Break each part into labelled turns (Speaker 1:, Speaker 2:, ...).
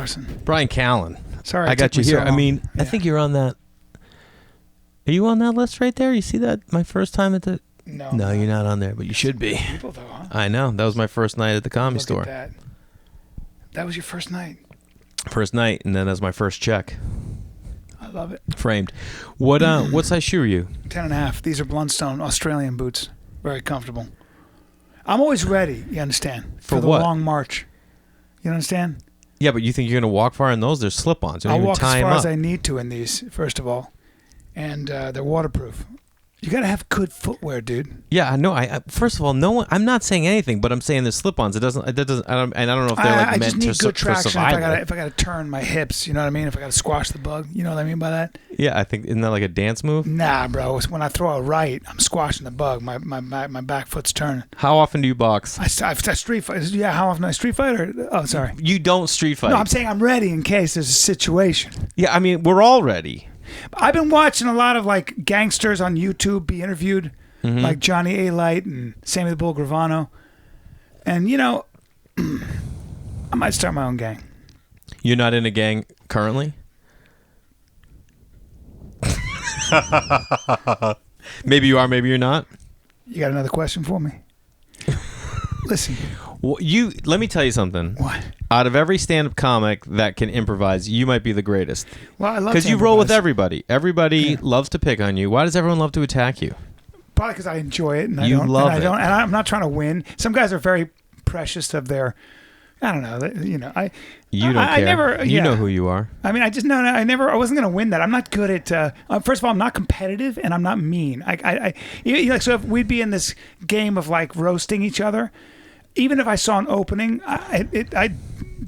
Speaker 1: Larson.
Speaker 2: Bryan Callen.
Speaker 1: Sorry,
Speaker 2: I got you here.
Speaker 1: So
Speaker 2: I mean,
Speaker 1: yeah.
Speaker 2: I think you're on that. Are you on that list right there? You see that? My first time at the... No, you're not on there, but you should be.
Speaker 1: People though, huh?
Speaker 2: I know. That was my first night at the Comedy Store.
Speaker 1: Look at that. That was your first night.
Speaker 2: First night, and then as my first check.
Speaker 1: I love it.
Speaker 2: Framed. What size shoe are you?
Speaker 1: 10.5. These are Blundstone Australian boots. Very comfortable. I'm always ready, you understand?
Speaker 2: For
Speaker 1: the
Speaker 2: what?
Speaker 1: long march. You understand?
Speaker 2: Yeah, but you think you're going to walk far in those? They're slip-ons. You don't
Speaker 1: I'll
Speaker 2: even
Speaker 1: walk
Speaker 2: tie
Speaker 1: as
Speaker 2: them
Speaker 1: far
Speaker 2: up.
Speaker 1: as I need to in these, first of all. And they're waterproof. You got to have good footwear, dude.
Speaker 2: Yeah, I know. I first of all, no one. I'm not saying anything, but I'm saying they're slip-ons. It doesn't. I don't know if they're like
Speaker 1: I
Speaker 2: meant
Speaker 1: just need
Speaker 2: to
Speaker 1: good
Speaker 2: for
Speaker 1: traction
Speaker 2: survival.
Speaker 1: if I got to turn my hips, you know what I mean? If I got to squash the bug, you know what I mean by that?
Speaker 2: Yeah, I think isn't that like a dance move?
Speaker 1: Nah, bro. When I throw a right, I'm squashing the bug. My back foot's turning.
Speaker 2: How often do you box?
Speaker 1: I street fight. Yeah, how often I street fight? Oh, sorry.
Speaker 2: You don't street fight.
Speaker 1: No, I'm saying I'm ready in case there's a situation.
Speaker 2: Yeah, I mean we're all ready.
Speaker 1: I've been watching a lot of like gangsters on YouTube be interviewed, like Johnny A. Light and Sammy the Bull Gravano, and you know, I might start my own gang.
Speaker 2: You're not in a gang currently? Maybe you are, maybe you're not.
Speaker 1: You got another question for me? Listen.
Speaker 2: Well, let me tell you something.
Speaker 1: What?
Speaker 2: Out of every stand-up comic that can improvise, you might be the greatest.
Speaker 1: Well, I love
Speaker 2: because you roll with everybody. Everybody loves to pick on you. Why does everyone love to attack you?
Speaker 1: Probably because I enjoy it, and
Speaker 2: you love it.
Speaker 1: And I'm not trying to win. Some guys are very precious of their. I don't know. You know,
Speaker 2: You don't care.
Speaker 1: I never.
Speaker 2: You know who you are.
Speaker 1: I mean, I just I wasn't going to win that. I'm not good at. First of all, I'm not competitive, and I'm not mean. So if we'd be in this game of like roasting each other, even if I saw an opening, I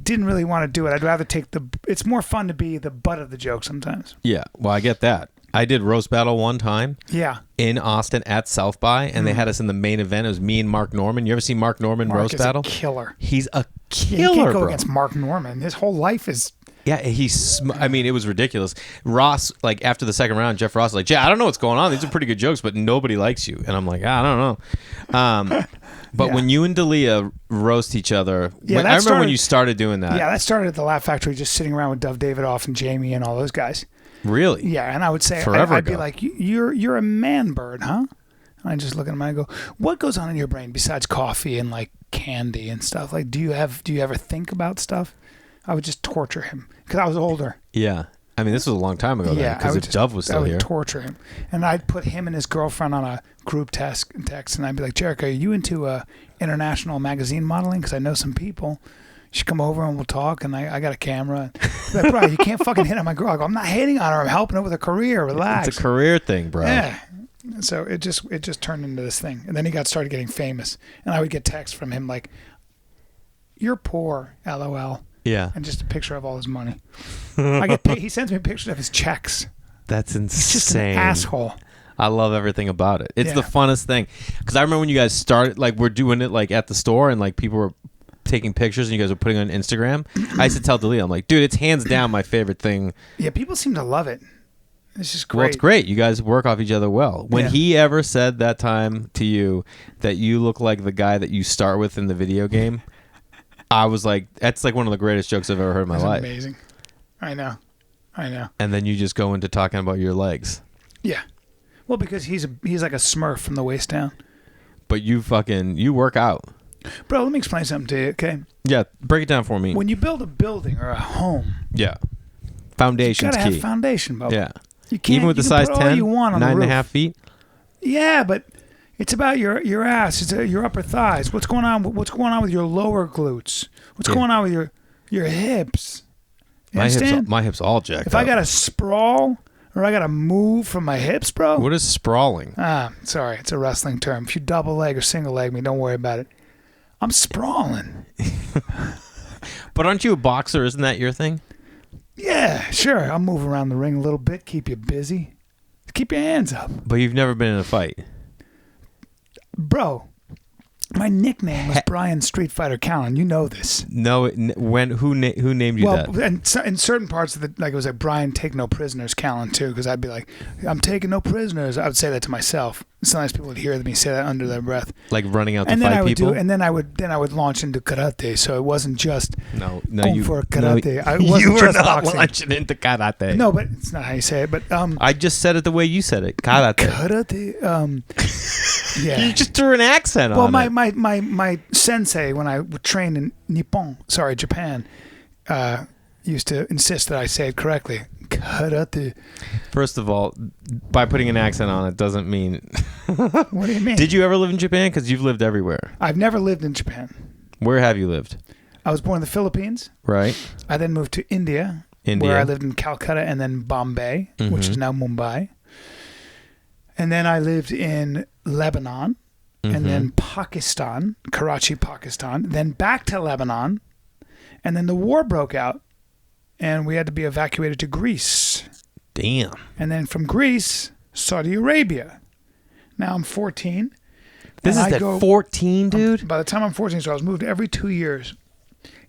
Speaker 1: didn't really want to do it. I'd rather take it's more fun to be the butt of the joke sometimes.
Speaker 2: Yeah, well, I get that. I did roast battle one time.
Speaker 1: Yeah.
Speaker 2: In Austin at South by, and they had us in the main event. It was me and Mark Norman. You ever see Mark Norman roast battle?
Speaker 1: Mark is a killer.
Speaker 2: He's a killer,
Speaker 1: you can't go
Speaker 2: bro.
Speaker 1: against Mark Norman. His whole life is.
Speaker 2: Yeah, I mean, it was ridiculous. Ross, like after the second round, Jeff Ross was like, "Yeah, I don't know what's going on. These are pretty good jokes, but nobody likes you." And I'm like, I don't know. But when you and D'Elia roast each other, I remember when you started doing that.
Speaker 1: Yeah, that started at the Laugh Factory, just sitting around with Dov Davidoff and Jamie and all those guys.
Speaker 2: Really?
Speaker 1: Yeah, and I would say, I'd be like, "You're a man bird, huh?" And I just look at him and I go, "What goes on in your brain besides coffee and like candy and stuff? Like, do you ever think about stuff?" I would just torture him because I was older.
Speaker 2: Yeah. I mean, this was a long time ago. Yeah, because if Dove was still here.
Speaker 1: I would torture him. And I'd put him and his girlfriend on a group text, and I'd be like, "Jericho, are you into international magazine modeling? Because I know some people. You should come over and we'll talk, and I got a camera." Like, bro, you can't fucking hit on my girl. I go, "I'm not hating on her. I'm helping her with her career. Relax."
Speaker 2: It's a career thing, bro.
Speaker 1: Yeah. So it just turned into this thing. And then he started getting famous. And I would get texts from him like, "You're poor, LOL."
Speaker 2: Yeah.
Speaker 1: And just a picture of all his money. I get paid. He sends me pictures of his checks.
Speaker 2: That's insane.
Speaker 1: He's just an asshole.
Speaker 2: I love everything about it. It's the funnest thing. Because I remember when you guys started, like, we're doing it, like, at the store, and, like, people were taking pictures, and you guys were putting it on Instagram. I used to tell D'Elia, I'm like, dude, it's hands down my favorite thing.
Speaker 1: Yeah, people seem to love it. It's just great.
Speaker 2: Well, it's great. You guys work off each other well. When he ever said that time to you that you look like the guy that you start with in the video game, I was like, that's like one of the greatest jokes I've ever heard in my life.
Speaker 1: Amazing. I know.
Speaker 2: And then you just go into talking about your legs.
Speaker 1: Yeah. Well, because he's like a Smurf from the waist down.
Speaker 2: But you work out.
Speaker 1: Bro, let me explain something to you, okay?
Speaker 2: Yeah, break it down for me.
Speaker 1: When you build a building or a home,
Speaker 2: foundation's
Speaker 1: you gotta
Speaker 2: key.
Speaker 1: have foundation, bro.
Speaker 2: Yeah.
Speaker 1: You can't,
Speaker 2: even with the size 10, 9.5 feet.
Speaker 1: Yeah, but it's about your ass. It's your upper thighs. What's going on with your lower glutes? What's going on with your hips? You understand?
Speaker 2: My hips all jacked
Speaker 1: If
Speaker 2: up.
Speaker 1: I gotta sprawl or I gotta move from my hips, bro.
Speaker 2: What is sprawling?
Speaker 1: Sorry, it's a wrestling term. If you double leg or single leg me, don't worry about it. I'm sprawling.
Speaker 2: But aren't you a boxer? Isn't that your thing?
Speaker 1: Yeah, sure. I'll move around the ring a little bit, keep you busy. Keep your hands up.
Speaker 2: But you've never been in a fight.
Speaker 1: Bro, My nickname was Bryan Street Fighter Callen. You know this.
Speaker 2: No, who named you that?
Speaker 1: Well, and so, in certain parts of it was like Bryan Take No Prisoners Callen too, because I'd be like, I'm taking no prisoners. I would say that to myself. Sometimes people would hear me say that under their breath.
Speaker 2: Like running out to
Speaker 1: and then
Speaker 2: fight
Speaker 1: I would
Speaker 2: people?
Speaker 1: and then I would launch into karate. So it wasn't just
Speaker 2: no,
Speaker 1: going for karate. I wasn't
Speaker 2: you were
Speaker 1: just
Speaker 2: not
Speaker 1: boxing.
Speaker 2: launching into karate.
Speaker 1: No, but it's not how you say it. But
Speaker 2: I just said it the way you said it. Karate.
Speaker 1: Karate. Yeah.
Speaker 2: You just threw an accent on it.
Speaker 1: Well, my sensei, when I trained in Japan, used to insist that I say it correctly. Karate.
Speaker 2: First of all, by putting an accent on it doesn't mean...
Speaker 1: What do you mean?
Speaker 2: Did you ever live in Japan? Because you've lived everywhere.
Speaker 1: I've never lived in Japan.
Speaker 2: Where have you lived?
Speaker 1: I was born in the Philippines.
Speaker 2: Right.
Speaker 1: I then moved to India, where I lived in Calcutta and then Bombay, which is now Mumbai. And then I lived in Lebanon, and then Pakistan, Karachi, Pakistan, then back to Lebanon, and then the war broke out, and we had to be evacuated to Greece.
Speaker 2: Damn.
Speaker 1: And then from Greece, Saudi Arabia. Now I'm 14.
Speaker 2: This is at 14, dude?
Speaker 1: By the time I'm 14, so I was moved every 2 years.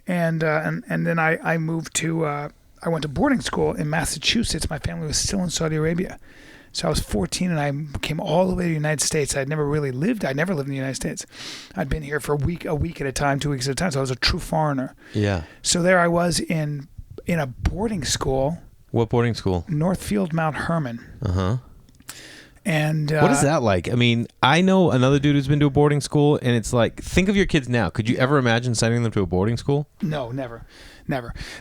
Speaker 1: And then I moved to, I went to boarding school in Massachusetts. My family was still in Saudi Arabia. So I was 14 and I came all the way to the United States. I never lived in the United States. I'd been here for a week at a time, 2 weeks at a time. So I was a true foreigner.
Speaker 2: Yeah.
Speaker 1: So there I was in a boarding school.
Speaker 2: What boarding school?
Speaker 1: Northfield Mount Herman.
Speaker 2: Uh-huh.
Speaker 1: And
Speaker 2: what is that like? I mean, I know another dude who's been to a boarding school, and it's like, think of your kids now. Could you ever imagine sending them to a boarding school?
Speaker 1: No, never.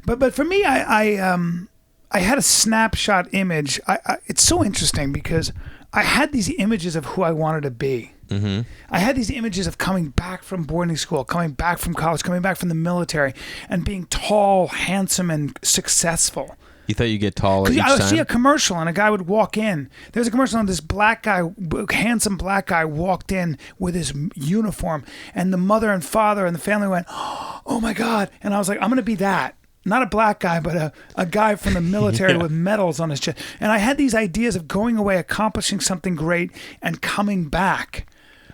Speaker 1: But for me, I had a snapshot image. It's so interesting because I had these images of who I wanted to be. Mm-hmm. I had these images of coming back from boarding school, coming back from college, coming back from the military, and being tall, handsome, and successful.
Speaker 2: You thought you'd get taller each
Speaker 1: I would
Speaker 2: time?
Speaker 1: see a commercial, and a guy would walk in. There was a commercial, and this black guy, handsome black guy, walked in with his uniform, and the mother and father and the family went, "Oh my God!" And I was like, "I'm going to be that." Not a black guy, but a guy from the military with medals on his chest. And I had these ideas of going away, accomplishing something great, and coming back.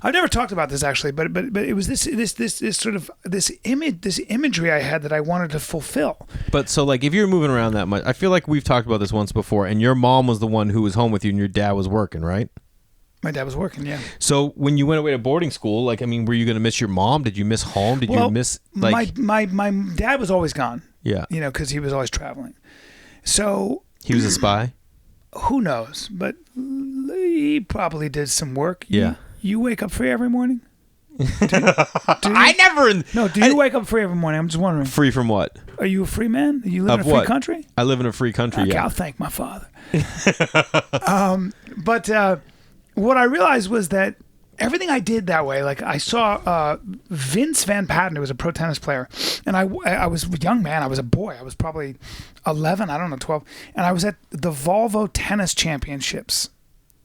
Speaker 1: I've never talked about this actually, but it was this sort of this imagery I had that I wanted to fulfill.
Speaker 2: But so like if you're moving around that much, I feel like we've talked about this once before, and your mom was the one who was home with you, and your dad was working, right?
Speaker 1: My dad was working, yeah.
Speaker 2: So when you went away to boarding school, like I mean, were you going to miss your mom? Did you miss home? Did you miss like
Speaker 1: my dad was always gone.
Speaker 2: Yeah,
Speaker 1: you know, because he was always traveling. So
Speaker 2: he was a spy.
Speaker 1: Who knows? But he probably did some work.
Speaker 2: Yeah.
Speaker 1: You wake up free every morning? Do
Speaker 2: I never.
Speaker 1: No, do you wake up free every morning? I'm just wondering.
Speaker 2: Free from what?
Speaker 1: Are you a free man? You live in a free country?
Speaker 2: I live in a free country,
Speaker 1: okay,
Speaker 2: yeah.
Speaker 1: I'll thank my father. But what I realized was that everything I did that way, like I saw Vince Van Patten, who was a pro tennis player, and I was a young man. I was a boy. I was probably 11, 12. And I was at the Volvo Tennis Championships.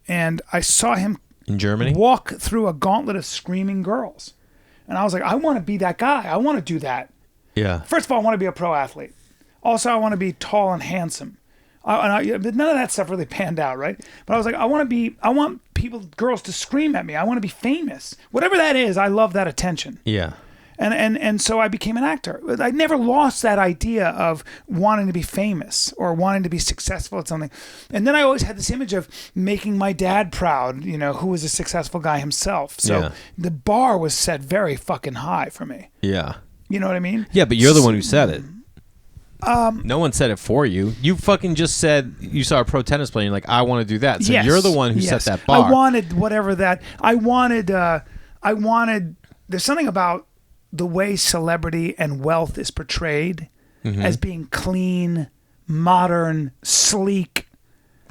Speaker 1: And I saw him
Speaker 2: in Germany
Speaker 1: walk through a gauntlet of screaming girls. And I was like, I want to be that guy. I want to do that.
Speaker 2: Yeah.
Speaker 1: First of all, I want to be a pro athlete. Also, I want to be tall and handsome. But none of that stuff really panned out, right? But I was like, I want girls to scream at me. I want to be famous. Whatever that is, I love that attention.
Speaker 2: Yeah.
Speaker 1: And so I became an actor. I never lost that idea of wanting to be famous or wanting to be successful at something. And then I always had this image of making my dad proud, you know, who was a successful guy himself. So the bar was set very fucking high for me.
Speaker 2: Yeah.
Speaker 1: You know what I mean?
Speaker 2: Yeah, but you're the one who said it. No one said it for you. You fucking just said you saw a pro tennis player and you're like, I want to do that. So you're the one who set that bar.
Speaker 1: I wanted whatever that. I wanted, there's something about the way celebrity and wealth is portrayed as being clean, modern, sleek.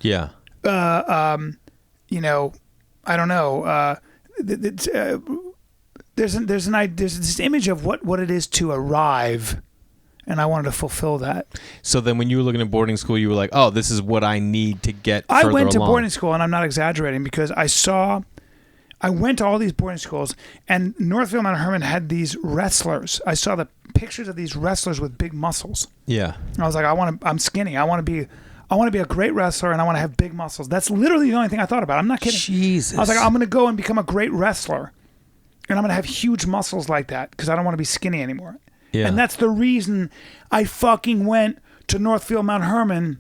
Speaker 2: Yeah.
Speaker 1: You know, I don't know. There's this image of what it is to arrive. And I wanted to fulfill that.
Speaker 2: So then when you were looking at boarding school, you were like, oh, this is what I need to get further
Speaker 1: along. I went to
Speaker 2: along.
Speaker 1: boarding school, and I'm not exaggerating, because I went to all these boarding schools, and Northfield Mount Herman had these wrestlers. I saw the pictures of these wrestlers with big muscles.
Speaker 2: Yeah.
Speaker 1: And I was like, I'm skinny. I want to be a great wrestler, and I want to have big muscles. That's literally the only thing I thought about. I'm not kidding.
Speaker 2: Jesus.
Speaker 1: I was like, I'm going to go and become a great wrestler. and I'm going to have huge muscles like that because I don't want to be skinny anymore.
Speaker 2: Yeah.
Speaker 1: And that's the reason I fucking went to Northfield Mount Herman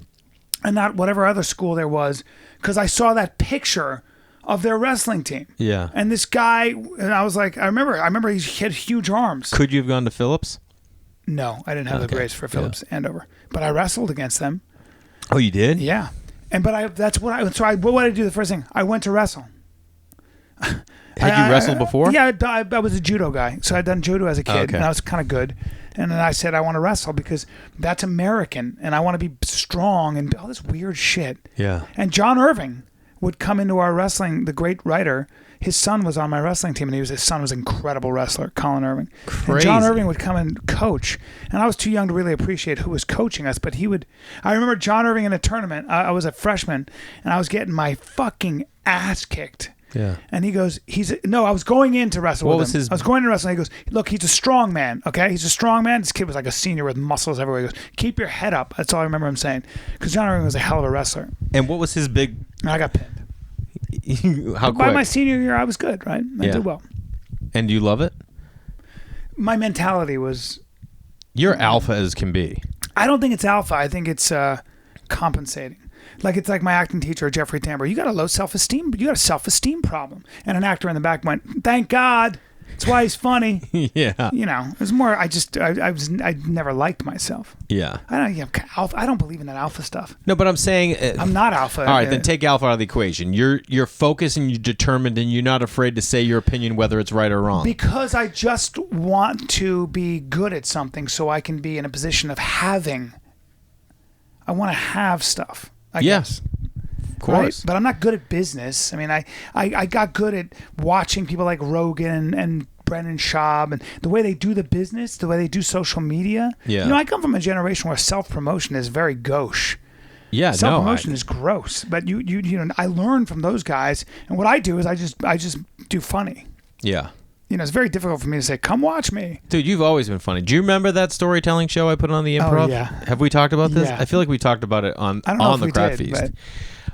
Speaker 1: and not whatever other school there was, because I saw that picture of their wrestling team.
Speaker 2: Yeah.
Speaker 1: And this guy, and I was like, I remember he had huge arms.
Speaker 2: Could you have gone to Phillips?
Speaker 1: No, I didn't have the grace for Phillips Andover, but I wrestled against them.
Speaker 2: Oh, you did?
Speaker 1: Yeah. And what did I do the first thing? I went to wrestle.
Speaker 2: Had you wrestled before?
Speaker 1: Yeah, I was a judo guy, so I'd done judo as a kid, and I was kind of good. And then I said I want to wrestle because that's American, and I want to be strong and all this weird shit.
Speaker 2: Yeah.
Speaker 1: And John Irving would come into our wrestling, the great writer. His son was on my wrestling team, and his son was an incredible wrestler, Colin Irving.
Speaker 2: Crazy.
Speaker 1: And John Irving would come and coach, and I was too young to really appreciate who was coaching us, but he would. I remember John Irving in a tournament. I was a freshman, and I was getting my fucking ass kicked.
Speaker 2: Yeah.
Speaker 1: And he goes, I was going in to wrestle with him. I was going to wrestle, and he goes, look, he's a strong man, okay? He's a strong man. This kid was like a senior with muscles everywhere. He goes, keep your head up. That's all I remember him saying. Because John Irving was a hell of a wrestler.
Speaker 2: And what was his big...
Speaker 1: And I got pinned.
Speaker 2: How quick?
Speaker 1: By my senior year, I was good, right? I did well.
Speaker 2: And you love it?
Speaker 1: My mentality was...
Speaker 2: You're alpha as can be.
Speaker 1: I don't think it's alpha. I think it's compensating. Like, it's like my acting teacher, Jeffrey Tambor. You got a low self-esteem, but you got a self-esteem problem. And an actor in the back went, thank God. That's why he's funny.
Speaker 2: Yeah.
Speaker 1: You know, it was more, I never liked myself.
Speaker 2: Yeah.
Speaker 1: I don't believe in that alpha stuff.
Speaker 2: No, but I'm saying...
Speaker 1: I'm not alpha.
Speaker 2: All right, then take alpha out of the equation. You're focused and you're determined and you're not afraid to say your opinion whether it's right or wrong.
Speaker 1: Because I just want to be good at something so I can be in a position of having. I want to have stuff. I guess.
Speaker 2: Of course.
Speaker 1: Right? But I'm not good at business. I mean, I got good at watching people like Rogan and Brennan Schaub and the way they do the business, the way they do social media.
Speaker 2: Yeah.
Speaker 1: You know, I come from a generation where self-promotion is very gauche.
Speaker 2: Yeah,
Speaker 1: self-promotion is gross. But you know, I learned from those guys, and what I do is I just do funny.
Speaker 2: Yeah.
Speaker 1: You know, it's very difficult for me to say, come watch me.
Speaker 2: Dude, you've always been funny. Do you remember that storytelling show I put on the Improv?
Speaker 1: Oh, yeah.
Speaker 2: Have we talked about this?
Speaker 1: Yeah.
Speaker 2: I feel like we talked about it on the Crowd Feast.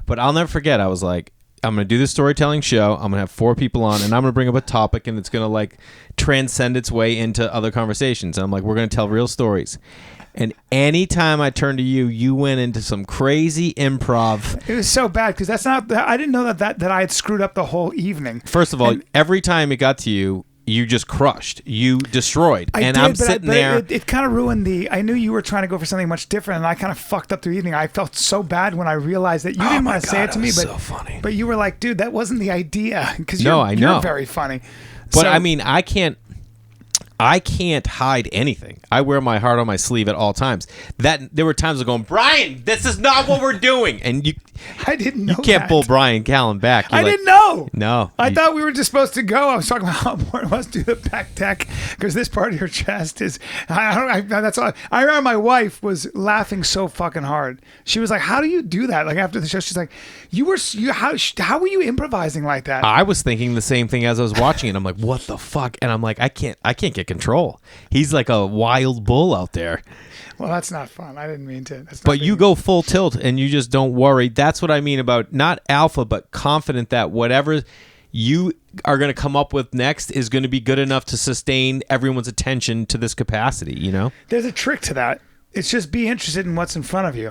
Speaker 2: But I'll never forget, I was like, I'm going to do this storytelling show. I'm going to have 4 people on, and I'm going to bring up a topic, and it's going to, like, transcend its way into other conversations. And I'm like, we're going to tell real stories. And anytime I turned to you, you went into some crazy improv.
Speaker 1: It was so bad because I didn't know that I had screwed up the whole evening.
Speaker 2: First of all, every time it got to you, you just crushed. You destroyed. I'm sitting there.
Speaker 1: It kind of ruined I knew you were trying to go for something much different, and I kind of fucked up the evening. I felt so bad when I realized that you didn't want to say it to me, but
Speaker 2: so funny.
Speaker 1: But you were like, dude, that wasn't the idea. Because
Speaker 2: I know.
Speaker 1: You're very funny.
Speaker 2: But I mean, I can't hide anything. I wear my heart on my sleeve at all times. There were times of going, Bryan, this is not what we're doing, and
Speaker 1: I didn't know.
Speaker 2: You can't pull Bryan Callen back.
Speaker 1: I didn't know.
Speaker 2: No,
Speaker 1: I thought we were just supposed to go. I was talking about how important it was to do the back tech because this part of your chest is. That's all. I remember my wife was laughing so fucking hard. She was like, "How do you do that?" Like after the show, she's like, How were you improvising like that?"
Speaker 2: I was thinking the same thing as I was watching it. I'm like, "What the fuck?" And I'm like, I can't get control. He's like a wild bull out there.
Speaker 1: Well, that's not fun. I didn't mean to.
Speaker 2: But you go full tilt and you just don't worry. That's what I mean about not alpha, but confident that whatever you are going to come up with next is going to be good enough to sustain everyone's attention to this capacity, you know?
Speaker 1: There's a trick to that. It's just be interested in what's in front of you.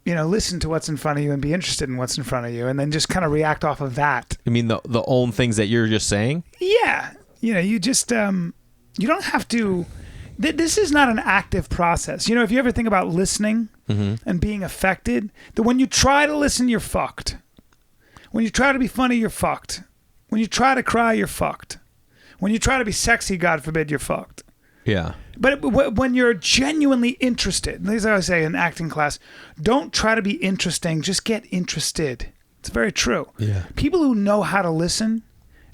Speaker 1: You know, listen to what's in front of you and be interested in what's in front of you and then just kind of react off of that.
Speaker 2: I mean, the own things that you're just saying?
Speaker 1: Yeah. You know, you just, you don't have to... This is not an active process. You know, if you ever think about listening and being affected, that when you try to listen, you're fucked. When you try to be funny, you're fucked. When you try to cry, you're fucked. When you try to be sexy, God forbid, you're fucked.
Speaker 2: Yeah.
Speaker 1: But when you're genuinely interested, as I always say in acting class, don't try to be interesting, just get interested. It's very true.
Speaker 2: Yeah.
Speaker 1: People who know how to listen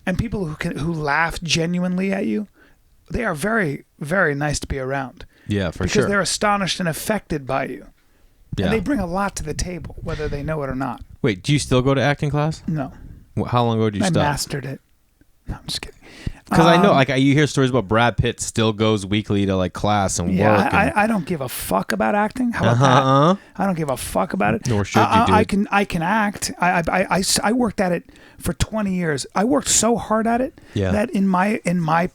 Speaker 1: and people who laugh genuinely at you, they are very, very nice to be around.
Speaker 2: Yeah, for sure.
Speaker 1: Because they're astonished and affected by you.
Speaker 2: Yeah.
Speaker 1: And they bring a lot to the table, whether they know it or not.
Speaker 2: Wait, do you still go to acting class?
Speaker 1: No.
Speaker 2: How long ago did you stop?
Speaker 1: I mastered it. No, I'm just kidding.
Speaker 2: Because I know, like, you hear stories about Brad Pitt still goes weekly to like class and work.
Speaker 1: I don't give a fuck about acting. How about that? I don't give a fuck about it.
Speaker 2: Nor should you do.
Speaker 1: I can act. I worked at it for 20 years. I worked so hard at it that in my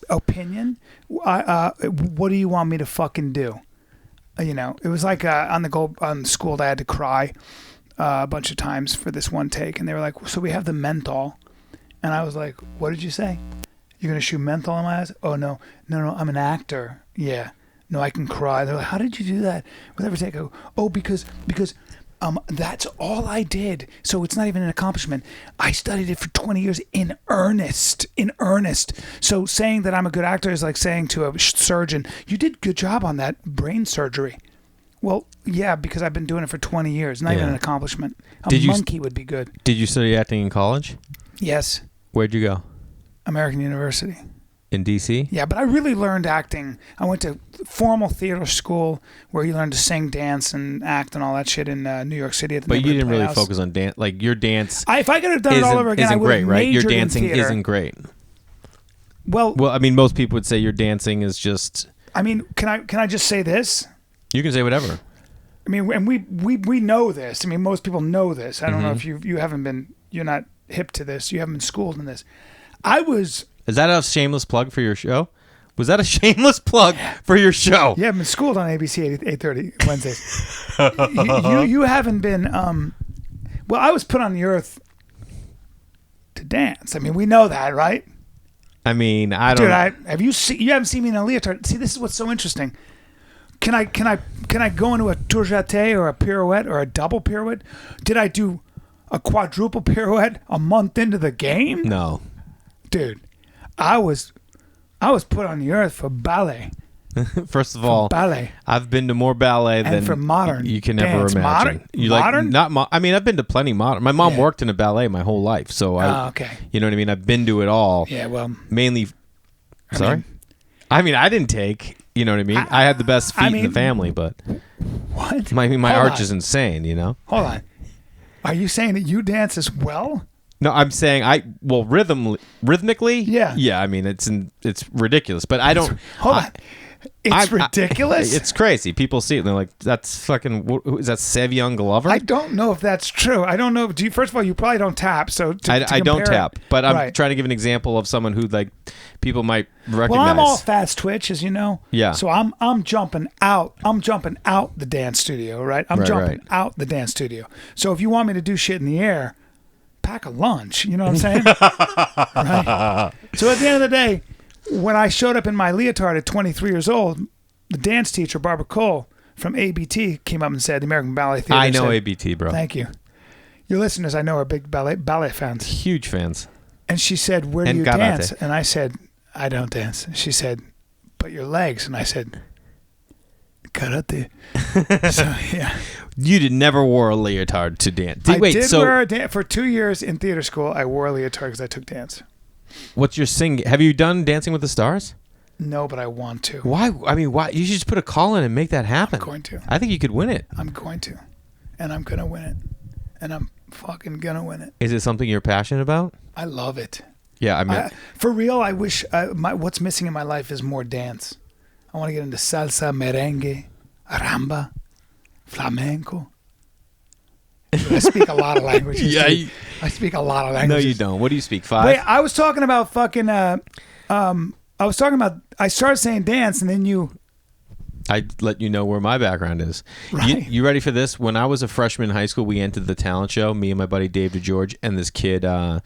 Speaker 1: opinion, what do you want me to fucking do? It was like on Schooled, I had to cry a bunch of times for this one take, and they were like, "So we have the menthol," and I was like, "What did you say? You're gonna shoot menthol in my eyes?" "Oh no, I'm an actor." "Yeah, no, I can cry." They're like, "How did you do that with every take?" I go, "Oh, because that's all I did. So it's not even an accomplishment. I studied it for 20 years in earnest. So saying that I'm a good actor is like saying to a surgeon, "You did a good job on that brain surgery." Well, yeah, because I've been doing it for 20 years. Not even an accomplishment. A monkey would be good.
Speaker 2: Did you study acting in college?
Speaker 1: Yes.
Speaker 2: Where'd you go?
Speaker 1: American University.
Speaker 2: In D.C.?
Speaker 1: Yeah, but I really learned acting. I went to formal theater school where you learned to sing, dance, and act and all that shit in New York City at the
Speaker 2: But you didn't really
Speaker 1: Playhouse.
Speaker 2: focus on dance. Like, your dance...
Speaker 1: If I could have done it all over again, I would have
Speaker 2: right? Your
Speaker 1: majored in
Speaker 2: dancing
Speaker 1: theater.
Speaker 2: isn't great.
Speaker 1: Well,
Speaker 2: I mean, most people would say your dancing is just...
Speaker 1: I mean, can I just say this?
Speaker 2: You can say whatever.
Speaker 1: I mean, and we know this. I mean, most people know this. I don't know if you haven't been... You're not hip to this. You haven't been schooled in this.
Speaker 2: Is that a shameless plug for your show? Was that a shameless plug for your show?
Speaker 1: Yeah, I've been schooled on ABC 8:30 Wednesdays. you haven't been. Well, I was put on the earth to dance. I mean, we know that, right?
Speaker 2: I mean, I don't.
Speaker 1: Dude, have you seen? You haven't seen me in a leotard. See, this is what's so interesting. Can I go into a tour jeté or a pirouette or a double pirouette? Did I do a quadruple pirouette a month into the game?
Speaker 2: No,
Speaker 1: dude. I was put on the earth for ballet.
Speaker 2: First of all,
Speaker 1: ballet.
Speaker 2: I've been to more ballet than
Speaker 1: for modern
Speaker 2: you can
Speaker 1: dance.
Speaker 2: ever imagine.
Speaker 1: Modern?
Speaker 2: I mean, I've been to plenty modern. My mom worked in a ballet my whole life, so
Speaker 1: okay.
Speaker 2: You know what I mean. I've been to it all.
Speaker 1: Yeah, well,
Speaker 2: mainly. Sorry, I mean, I didn't take. You know what I mean. I had the best feet in the family, but
Speaker 1: what?
Speaker 2: My arch is insane. You know.
Speaker 1: Hold on. Are you saying that you dance as well?
Speaker 2: No, I'm saying rhythmically.
Speaker 1: Yeah.
Speaker 2: Yeah. I mean, it's ridiculous, but I don't.
Speaker 1: Hold on. It's ridiculous.
Speaker 2: It's crazy. People see it and they're like, "That's fucking." Is that Savion Glover?
Speaker 1: I don't know if that's true. I don't know. First of all, you probably don't tap. So
Speaker 2: I don't tap, but I'm trying to give an example of someone who like people might recognize.
Speaker 1: Well, I'm all fast twitch, as you know.
Speaker 2: Yeah.
Speaker 1: So I'm jumping out. I'm jumping out the dance studio, right? I'm jumping out the dance studio. So if you want me to do shit in the air, pack a lunch. You know what I'm saying? Right? So at the end of the day, when I showed up in my leotard at 23 years old, the dance teacher, Barbara Cole from ABT, came up and said, the American Ballet Theater.
Speaker 2: I know ABT, bro.
Speaker 1: Thank you. Your listeners, I know, are big ballet fans.
Speaker 2: Huge fans.
Speaker 1: And she said, where do you dance? And I said, I don't dance. She said, but your legs. And I said, karate. So, yeah.
Speaker 2: You never wore a leotard to dance.
Speaker 1: Wear a for 2 years in theater school. I wore a leotard because I took dance.
Speaker 2: What's your singing? Have you done Dancing with the Stars?
Speaker 1: No, but I want to.
Speaker 2: Why? I mean, why? You should just put a call in and make that happen.
Speaker 1: I'm going to.
Speaker 2: I think you could win it.
Speaker 1: I'm going to. And I'm going to win it. And I'm fucking going to win it.
Speaker 2: Is it something you're passionate about?
Speaker 1: I love it.
Speaker 2: Yeah, I mean.
Speaker 1: For real, I wish what's missing in my life is more dance. I want to get into salsa, merengue, ramba, flamenco. I speak a lot of languages.
Speaker 2: Yeah,
Speaker 1: I speak a lot of languages.
Speaker 2: No, you don't. What do you speak? 5?
Speaker 1: Wait, I was talking about fucking. I started saying dance, and then you.
Speaker 2: I let you know where my background is.
Speaker 1: Right.
Speaker 2: You ready for this? When I was a freshman in high school, we entered the talent show. Me and my buddy Dave DeGeorge and this kid John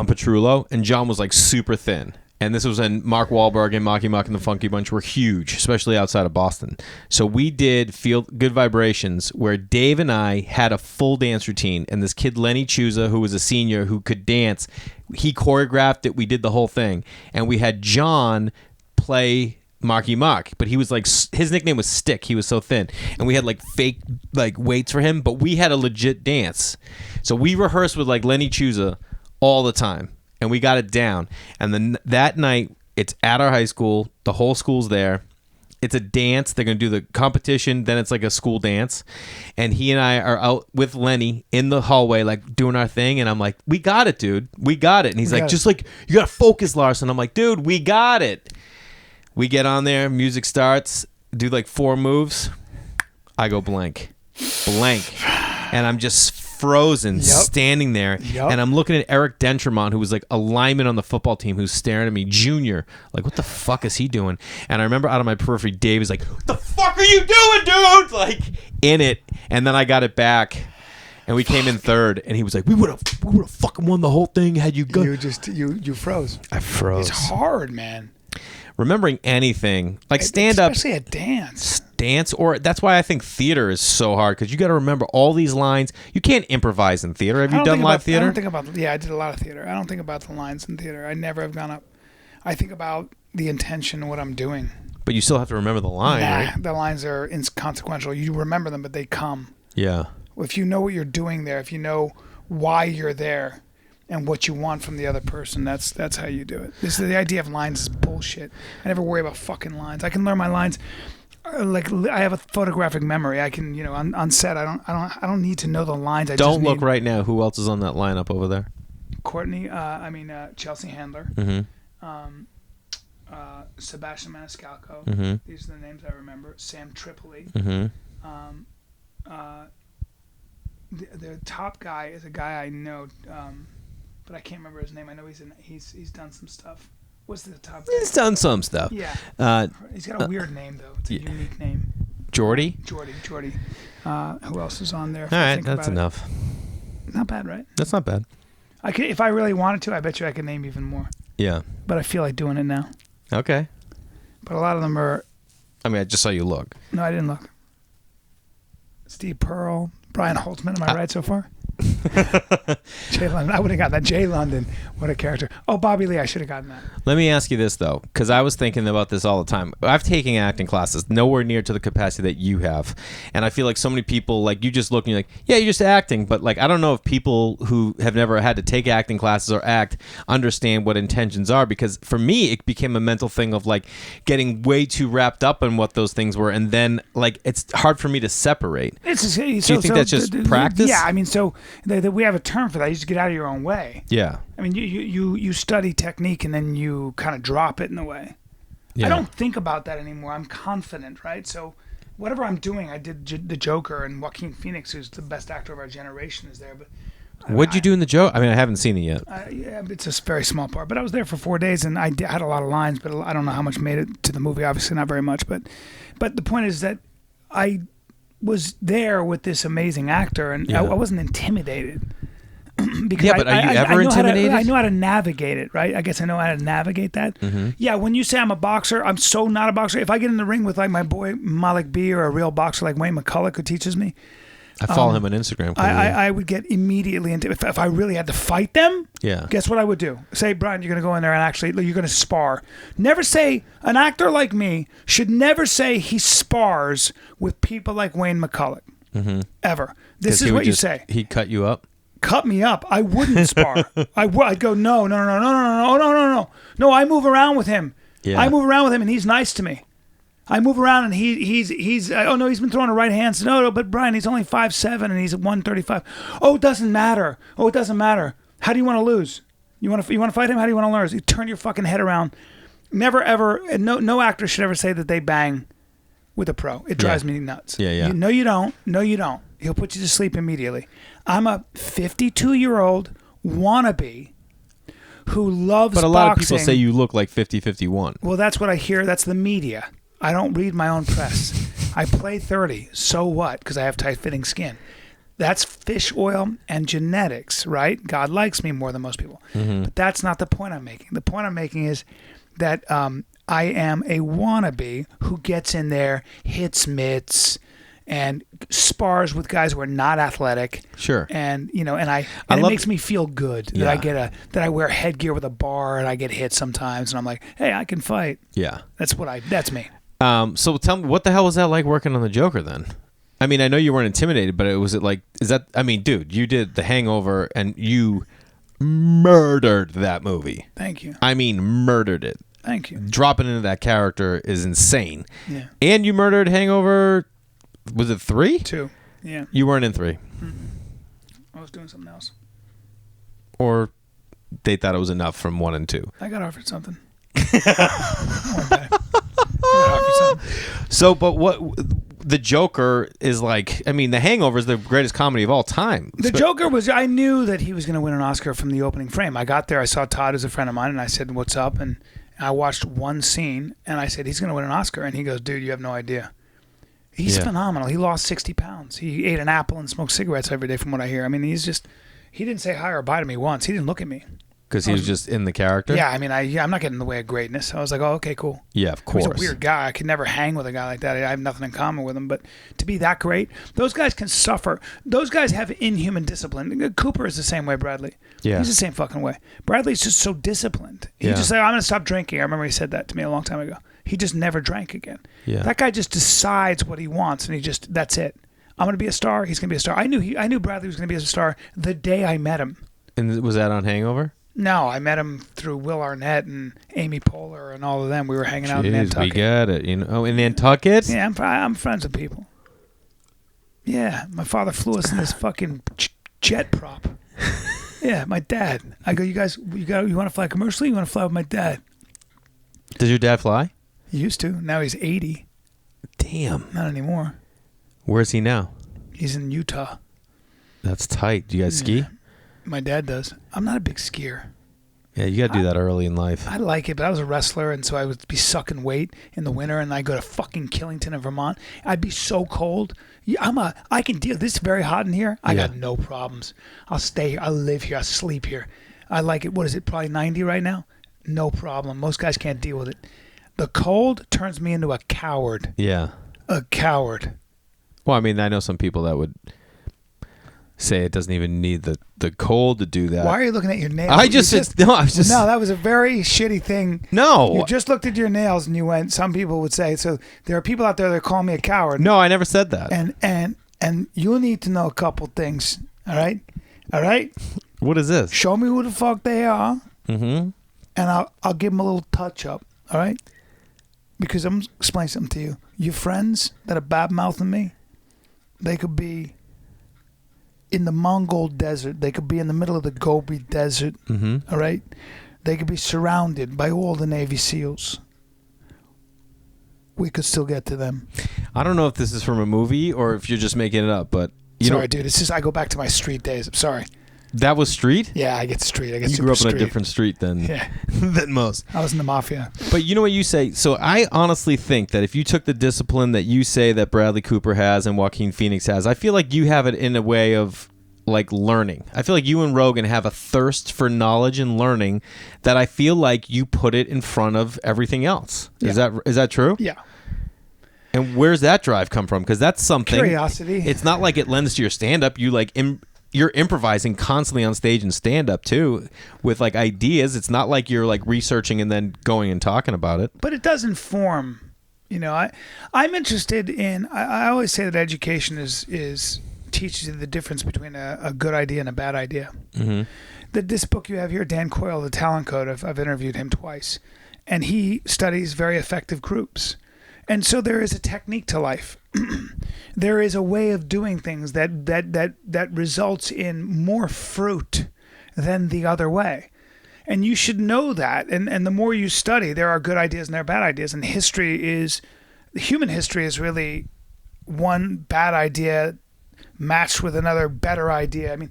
Speaker 2: Petrullo, and John was like super thin. And this was when Mark Wahlberg and Mocky Muck and the Funky Bunch were huge, especially outside of Boston. So we did Feel Good Vibrations, where Dave and I had a full dance routine. And this kid, Lenny Chusa, who was a senior who could dance, he choreographed it. We did the whole thing. And we had John play Marky Mark, but he was like, his nickname was Stick. He was so thin. And we had like fake like weights for him, but we had a legit dance. So we rehearsed with like Lenny Chusa all the time. And we got it down. And then that night, it's at our high school. The whole school's there. it's a dance. They're going to do the competition. Then it's like a school dance. And he and I are out with Lenny in the hallway, like doing our thing. And I'm like, we got it, dude. We got it. And he's like, just like, you got to focus, Larson. I'm like, dude, we got it. We get on there. Music starts. Do like 4 moves. I go blank. And I'm just frozen, standing there, and I'm looking at Eric Dentremont, who was like a lineman on the football team, who's staring at me, junior, like, what the fuck is he doing? And I remember out of my periphery, Dave is like, what the fuck are you doing, dude? Like, in it. And then I got it back, and we came in third, and he was like, we would have fucking won the whole thing had you go.
Speaker 1: You froze.
Speaker 2: I froze.
Speaker 1: It's hard, man.
Speaker 2: Remembering anything, like stand-up.
Speaker 1: Especially a dance.
Speaker 2: Or that's why I think theater is so hard, because you got to remember all these lines. You can't improvise in theater. Have you done live theater?
Speaker 1: I don't think about. Yeah, I did a lot of theater. I don't think about the lines in theater. I never have gone up. I think about the intention, what I'm doing.
Speaker 2: But you still have to remember the line, right?
Speaker 1: The lines are inconsequential. You remember them, but they come.
Speaker 2: Yeah.
Speaker 1: If you know what you're doing there, if you know why you're there, and what you want from the other person, that's how you do it. The idea of lines is bullshit. I never worry about fucking lines. I can learn my lines. Like, I have a photographic memory. I can, on set, I don't need to know the lines.
Speaker 2: Don't look right now. Who else is on that lineup over there?
Speaker 1: Courtney, Chelsea Handler, Sebastian Maniscalco.
Speaker 2: Mm-hmm.
Speaker 1: These are the names I remember. Sam Tripoli.
Speaker 2: Mm-hmm.
Speaker 1: The top guy is a guy I know, but I can't remember his name. I know he's done some stuff. What's the top guy?
Speaker 2: He's done some stuff.
Speaker 1: Yeah. He's got a weird name, though. It's a unique name.
Speaker 2: Jordy.
Speaker 1: Who else is on there?
Speaker 2: All right, that's enough.
Speaker 1: Not bad, right?
Speaker 2: That's not bad.
Speaker 1: I could, if I really wanted to, I bet you I could name even more.
Speaker 2: Yeah.
Speaker 1: But I feel like doing it now.
Speaker 2: Okay.
Speaker 1: But a lot of them are...
Speaker 2: I mean, I just saw you look.
Speaker 1: No, I didn't look. Steve Pearl, Brian Holtzman, am I right so far? Jay London. I would have gotten that. Jay London. What a character. Oh, Bobby Lee. I should have gotten that.
Speaker 2: Let me ask you this, though, because I was thinking about this all the time. I've taken acting classes nowhere near to the capacity that you have. And I feel like so many people, like, you just look and you're like, yeah, you're just acting. But, like, I don't know if people who have never had to take acting classes or act understand what intentions are. Because for me, it became a mental thing of, like, getting way too wrapped up in what those things were. And then, like, it's hard for me to separate. Do you think that's just practice?
Speaker 1: Yeah, I mean, so... we have a term for that. You just get out of your own way.
Speaker 2: Yeah.
Speaker 1: I mean, you study technique and then you kind of drop it in a way. Yeah. I don't think about that anymore. I'm confident, right? So whatever I'm doing, I did the Joker, and Joaquin Phoenix, who's the best actor of our generation, is there. But
Speaker 2: what'd you do in the Joker? I mean, I haven't seen it yet.
Speaker 1: Yeah, it's a very small part. But I was there for 4 days, and I had a lot of lines, but I don't know how much made it to the movie. Obviously, not very much. But the point is that I was there with this amazing actor, and I wasn't intimidated. Because
Speaker 2: but are you ever intimidated?
Speaker 1: I know how to navigate it, right? I guess I know how to navigate that. Mm-hmm. Yeah, when you say I'm a boxer, I'm so not a boxer. If I get in the ring with like my boy Malik B or a real boxer like Wayne McCulloch who teaches me,
Speaker 2: I follow him on Instagram.
Speaker 1: I would get immediately into if I really had to fight them.
Speaker 2: Yeah.
Speaker 1: Guess what I would do? Say, Brian, you're going to go in there and actually you're going to spar. Never say an actor like me should never say he spars with people like Wayne McCulloch. Mm-hmm. Ever. This is what you say.
Speaker 2: He'd cut you up.
Speaker 1: Cut me up. I wouldn't spar. I'd go no. No, I move around with him. Yeah. I move around with him, and he's nice to me. I move around, and he's. Oh no, he's been throwing a right hand. No, but Brian, he's only 5'7", and he's at 135. Oh, it doesn't matter. How do you want to lose? You want to fight him? How do you want to lose? You turn your fucking head around. Never ever. No actor should ever say that they bang with a pro. It drives me nuts.
Speaker 2: Yeah.
Speaker 1: No, you don't. He'll put you to sleep immediately. I'm a 52-year-old wannabe who loves boxing.
Speaker 2: But a lot of people say you look like 50-51.
Speaker 1: Well, that's what I hear. That's the media. I don't read my own press. I play 30. So what? Because I have tight-fitting skin. That's fish oil and genetics, right? God likes me more than most people. Mm-hmm. But that's not the point I'm making. The point I'm making is that I am a wannabe who gets in there, hits mitts, and spars with guys who are not athletic.
Speaker 2: Sure.
Speaker 1: And it makes me feel good that that I wear headgear with a bar and I get hit sometimes and I'm like, hey, I can fight.
Speaker 2: Yeah.
Speaker 1: That's me.
Speaker 2: So tell me, what the hell was that like working on the Joker then? I mean, I know you weren't intimidated, but dude, you did The Hangover and you murdered that movie.
Speaker 1: Thank you.
Speaker 2: I mean, murdered it.
Speaker 1: Thank you.
Speaker 2: Dropping into that character is insane.
Speaker 1: Yeah.
Speaker 2: And you murdered Hangover. Was it 3?
Speaker 1: 2. Yeah.
Speaker 2: You weren't in 3.
Speaker 1: I was doing something else.
Speaker 2: Or they thought it was enough from 1 and 2.
Speaker 1: I got offered something. I got offered something.
Speaker 2: So, but what the Joker is like? I mean, The Hangover is the greatest comedy of all time.
Speaker 1: The Joker was. I knew that he was going to win an Oscar from the opening frame. I got there. I saw Todd, who's a friend of mine, and I said, "What's up?" And I watched one scene, and I said, "He's going to win an Oscar." And he goes, "Dude, you have no idea. He's phenomenal. He lost 60 pounds. He ate an apple and smoked cigarettes every day, from what I hear. I mean, he's just. He didn't say hi or bye to me once. He didn't look at me."
Speaker 2: Because he was just in the character?
Speaker 1: Yeah, I mean, I'm not getting in the way of greatness. I was like, oh, okay, cool.
Speaker 2: Yeah, of course.
Speaker 1: He's a weird guy. I could never hang with a guy like that. I have nothing in common with him. But to be that great, those guys can suffer. Those guys have inhuman discipline. Cooper is the same way, Bradley.
Speaker 2: Yeah.
Speaker 1: He's the same fucking way. Bradley's just so disciplined. He just said, I'm going to stop drinking. I remember he said that to me a long time ago. He just never drank again.
Speaker 2: Yeah.
Speaker 1: That guy just decides what he wants, and that's it. I'm going to be a star. He's going to be a star. I knew Bradley was going to be a star the day I met him.
Speaker 2: And was that on Hangover?
Speaker 1: No, I met him through Will Arnett and Amy Poehler and all of them. We were hanging out in Nantucket.
Speaker 2: We got it. Oh, in Nantucket?
Speaker 1: Yeah, I'm friends with people. Yeah, my father flew us in this fucking jet prop. Yeah, my dad. I go, you want to fly commercially? You want to fly with my dad?
Speaker 2: Does your dad fly?
Speaker 1: He used to. Now he's 80.
Speaker 2: Damn.
Speaker 1: Not anymore.
Speaker 2: Where's he now?
Speaker 1: He's in Utah.
Speaker 2: That's tight. Do you guys ski?
Speaker 1: My dad does. I'm not a big skier.
Speaker 2: Yeah, you got to do that early in life.
Speaker 1: I like it, but I was a wrestler, and so I would be sucking weight in the winter, and I go to fucking Killington in Vermont. I'd be so cold. I can deal. This is very hot in here. I got no problems. I'll stay here. I'll live here. I'll sleep here. I like it. What is it? Probably 90 right now? No problem. Most guys can't deal with it. The cold turns me into a coward.
Speaker 2: Yeah.
Speaker 1: A coward.
Speaker 2: Well, I mean, I know some people that would say it doesn't even need the cold to do that.
Speaker 1: Why are you looking at your nails?
Speaker 2: No,
Speaker 1: that was a very shitty thing.
Speaker 2: No.
Speaker 1: You just looked at your nails and you went, some people would say, so there are people out there that call me a coward.
Speaker 2: No, I never said that.
Speaker 1: And you need to know a couple things, all right? All right?
Speaker 2: What is this?
Speaker 1: Show me who the fuck they are,
Speaker 2: and
Speaker 1: I'll give them a little touch-up, all right? Because I'm going to explain something to you. Your friends that are bad-mouthing me, they could be in the Mongol desert. They could be in the middle of the Gobi Desert. All right? They could be surrounded by all the Navy SEALs. We could still get to them.
Speaker 2: I don't know if this is from a movie or if you're just making it up, but
Speaker 1: sorry, dude. It's just I go back to my street days. I'm sorry.
Speaker 2: That was street?
Speaker 1: Yeah, I get street. I get
Speaker 2: you
Speaker 1: super
Speaker 2: grew up
Speaker 1: street.
Speaker 2: on a different street than than most.
Speaker 1: I was in the mafia.
Speaker 2: But you know what you say? So I honestly think that if you took the discipline that you say that Bradley Cooper has and Joaquin Phoenix has, I feel like you have it in a way of like learning. I feel like you and Rogan have a thirst for knowledge and learning that I feel like you put it in front of everything else.
Speaker 1: Yeah.
Speaker 2: Is that true?
Speaker 1: Yeah.
Speaker 2: And where's that drive come from? Because that's something.
Speaker 1: Curiosity.
Speaker 2: It's not like it lends to your stand-up. You like you're improvising constantly on stage and stand-up too with like ideas. It's not like you're like researching and then going and talking about it.
Speaker 1: But it does inform. You know, I'm interested in. I always say that education is teaches you the difference between a good idea and a bad idea. This book you have here, Dan Coyle, The Talent Code. I've interviewed him twice, and he studies very effective groups. And so there is a technique to life. There is a way of doing things that results in more fruit than the other way. And you should know that. And the more you study, there are good ideas and there are bad ideas. And human history is really one bad idea matched with another better idea. I mean,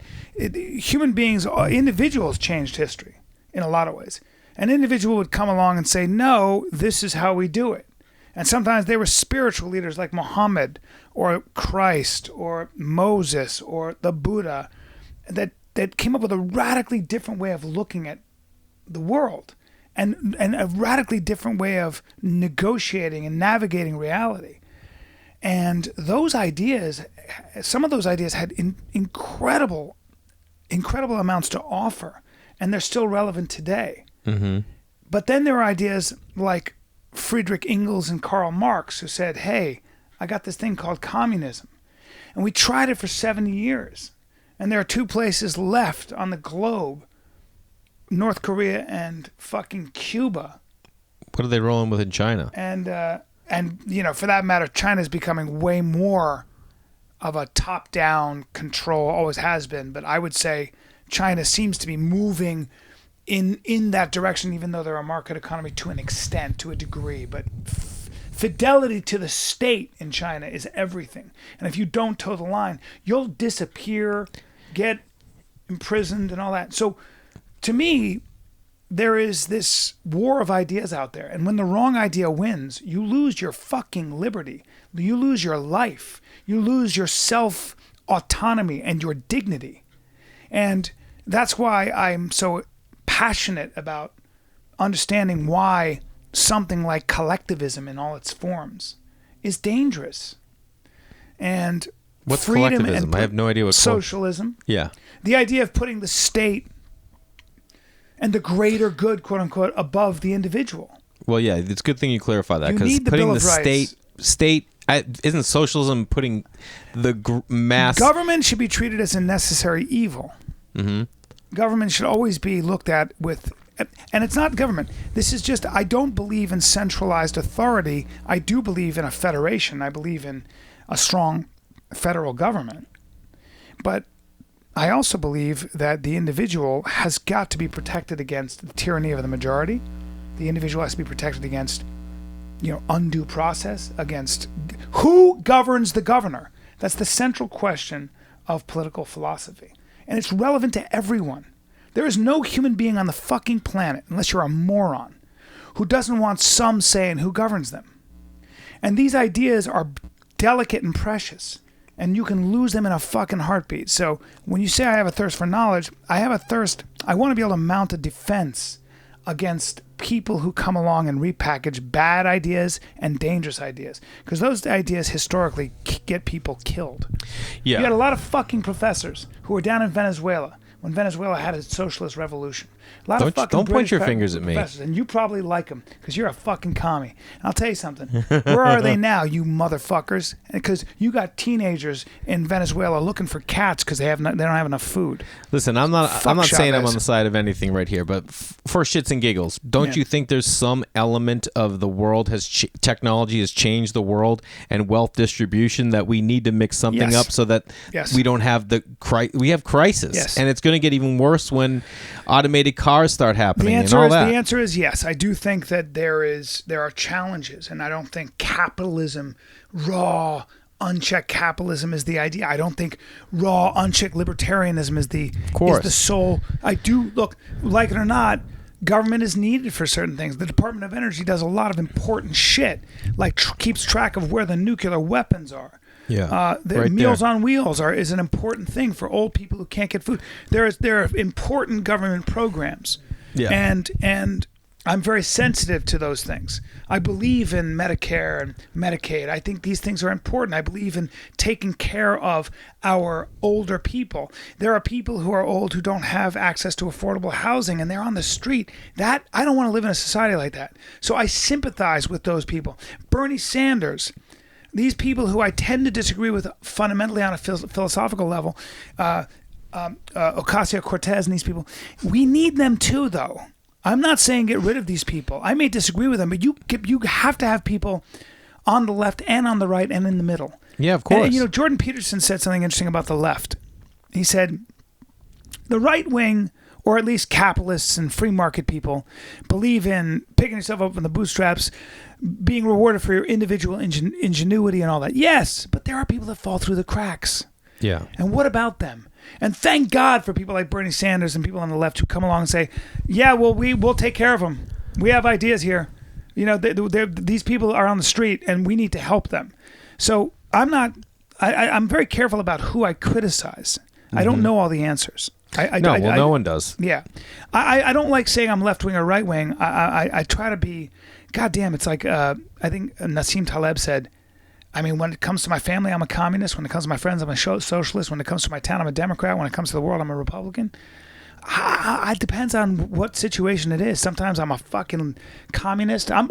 Speaker 1: human beings, individuals changed history in a lot of ways. An individual would come along and say, no, this is how we do it. And sometimes they were spiritual leaders like Muhammad or Christ or Moses or the Buddha that came up with a radically different way of looking at the world and a radically different way of negotiating and navigating reality. And those ideas, some of those ideas had incredible amounts to offer, and they're still relevant today. But then there are ideas like Friedrich Engels and Karl Marx, who said, hey, I got this thing called communism. And we tried it for 70 years. And there are two places left on the globe, North Korea and fucking Cuba,
Speaker 2: What are they rolling with in China?
Speaker 1: And you know, for that matter, China's becoming way more of a top-down control, always has been. But I would say China seems to be moving in that direction, even though they're a market economy to an extent, to a degree. But fidelity to the state in China is everything. And if you don't toe the line, you'll disappear, get imprisoned, and all that. So, to me, there is this war of ideas out there. And when the wrong idea wins, you lose your fucking liberty. You lose your life. You lose your self-autonomy and your dignity. And that's why I'm so passionate about understanding why something like collectivism in all its forms is dangerous. And
Speaker 2: what's
Speaker 1: freedom
Speaker 2: collectivism?
Speaker 1: And
Speaker 2: I have no idea what
Speaker 1: socialism.
Speaker 2: Yeah.
Speaker 1: The idea of putting the state and the greater good, quote unquote, above the individual.
Speaker 2: Well, yeah, it's a good thing you clarify that,
Speaker 1: You
Speaker 2: because
Speaker 1: need the
Speaker 2: putting
Speaker 1: Bill
Speaker 2: the
Speaker 1: of Rights.
Speaker 2: state isn't socialism putting the mass
Speaker 1: Government should be treated as a necessary evil.
Speaker 2: Mm-hmm.
Speaker 1: Government should always be looked at with, and it's not government. This is just, I don't believe in centralized authority. I do believe in a federation. I believe in a strong federal government. But I also believe that the individual has got to be protected against the tyranny of the majority. The individual has to be protected against, you know, undue process, against who governs the governor. That's the central question of political philosophy. And it's relevant to everyone. There is no human being on the fucking planet, unless you're a moron, who doesn't want some say in who governs them. And these ideas are delicate and precious, and you can lose them in a fucking heartbeat. So when you say I have a thirst for knowledge, I have a thirst. I want to be able to mount a defense against people who come along and repackage bad ideas and dangerous ideas, because those ideas historically get people killed.
Speaker 2: Yeah.
Speaker 1: You had a lot of fucking professors who were down in Venezuela when Venezuela had its socialist revolution. A lot of fucking
Speaker 2: don't point
Speaker 1: British
Speaker 2: your fingers at me.
Speaker 1: professors, and you probably like them because you're a fucking commie. And I'll tell you something. Where are they now, you motherfuckers? Because you got teenagers in Venezuela looking for cats because they don't have enough food.
Speaker 2: Listen, I'm not saying I'm
Speaker 1: Chavez.
Speaker 2: on the side of anything right here, but for shits and giggles, don't you think there's some element of the world technology has changed the world and wealth distribution that we need to mix something up so that we don't have we have crisis, and it's going to get even worse when automated cars start happening and all that.
Speaker 1: The answer is yes. I do think that there are challenges, and I don't think capitalism, raw, unchecked capitalism is the idea. I don't think raw, unchecked libertarianism is the sole. I do look, like it or not, government is needed for certain things. The Department of Energy does a lot of important shit, like keeps track of where the nuclear weapons are.
Speaker 2: Yeah,
Speaker 1: the Meals on Wheels is an important thing for old people who can't get food. There are important government programs, and I'm very sensitive to those things. I believe in Medicare and Medicaid. I think these things are important. I believe in taking care of our older people. There are people who are old who don't have access to affordable housing, and they're on the street. I don't want to live in a society like that. So I sympathize with those people. Bernie Sanders. These people who I tend to disagree with fundamentally on a philosophical level, Ocasio-Cortez and these people, we need them too, though. I'm not saying get rid of these people. I may disagree with them, but you have to have people on the left and on the right and in the middle.
Speaker 2: Yeah, of course.
Speaker 1: And, you know, Jordan Peterson said something interesting about the left. He said, the right wing, or at least capitalists and free market people, believe in picking yourself up from the bootstraps, being rewarded for your individual ingenuity and all that. Yes, but there are people that fall through the cracks.
Speaker 2: Yeah.
Speaker 1: And what about them? And thank God for people like Bernie Sanders and people on the left who come along and say, yeah, well, we'll take care of them. We have ideas here. You know, these people are on the street and we need to help them. So I'm very careful about who I criticize. I don't know all the answers.
Speaker 2: No one does.
Speaker 1: Yeah. I don't like saying I'm left wing or right wing. I try to be, goddamn, it's like, I think Nassim Taleb said, I mean, when it comes to my family, I'm a communist. When it comes to my friends, I'm a socialist. When it comes to my town, I'm a Democrat. When it comes to the world, I'm a Republican. It depends on what situation it is. Sometimes I'm a fucking communist. I'm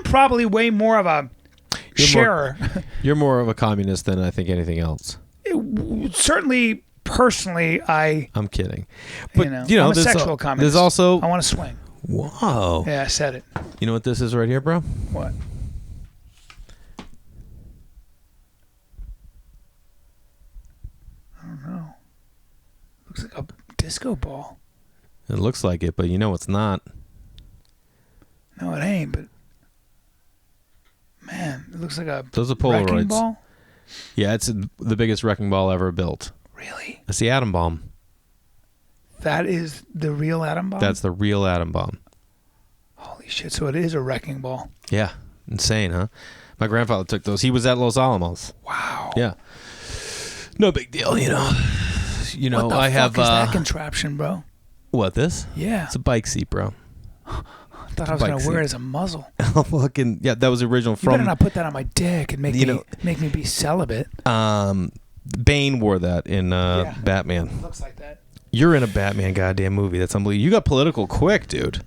Speaker 1: probably way more of a sharer.
Speaker 2: You're more of a communist than I think anything else.
Speaker 1: Certainly, personally, I'm
Speaker 2: kidding. But,
Speaker 1: I'm a sexual communist.
Speaker 2: There's also...
Speaker 1: I want to swing.
Speaker 2: Whoa.
Speaker 1: Yeah, I said it.
Speaker 2: You know what this is right here, bro?
Speaker 1: What? I don't know. Looks like a disco ball.
Speaker 2: It looks like it, but you know it's not.
Speaker 1: No, it ain't, but man, it looks like a
Speaker 2: Those are
Speaker 1: wrecking
Speaker 2: Polaroids.
Speaker 1: ball.
Speaker 2: Yeah, it's the biggest wrecking ball ever built.
Speaker 1: Really?
Speaker 2: It's the atom bomb.
Speaker 1: That is the real atom bomb?
Speaker 2: That's the real atom bomb.
Speaker 1: Holy shit, so it is a wrecking ball.
Speaker 2: Yeah. Insane, huh? My grandfather took those. He was at Los Alamos.
Speaker 1: Wow.
Speaker 2: Yeah. No big deal, you know. You know,
Speaker 1: What the
Speaker 2: I
Speaker 1: fuck
Speaker 2: have
Speaker 1: is that contraption, bro?
Speaker 2: what, this?
Speaker 1: Yeah.
Speaker 2: It's a bike seat, bro.
Speaker 1: I thought I was going to wear it as a muzzle.
Speaker 2: Fucking yeah, that was original
Speaker 1: You
Speaker 2: from
Speaker 1: better not put that on my dick and make me be celibate.
Speaker 2: Bane wore that in Batman.
Speaker 1: Looks like that.
Speaker 2: You're in a Batman goddamn movie. That's unbelievable. You got political quick, dude.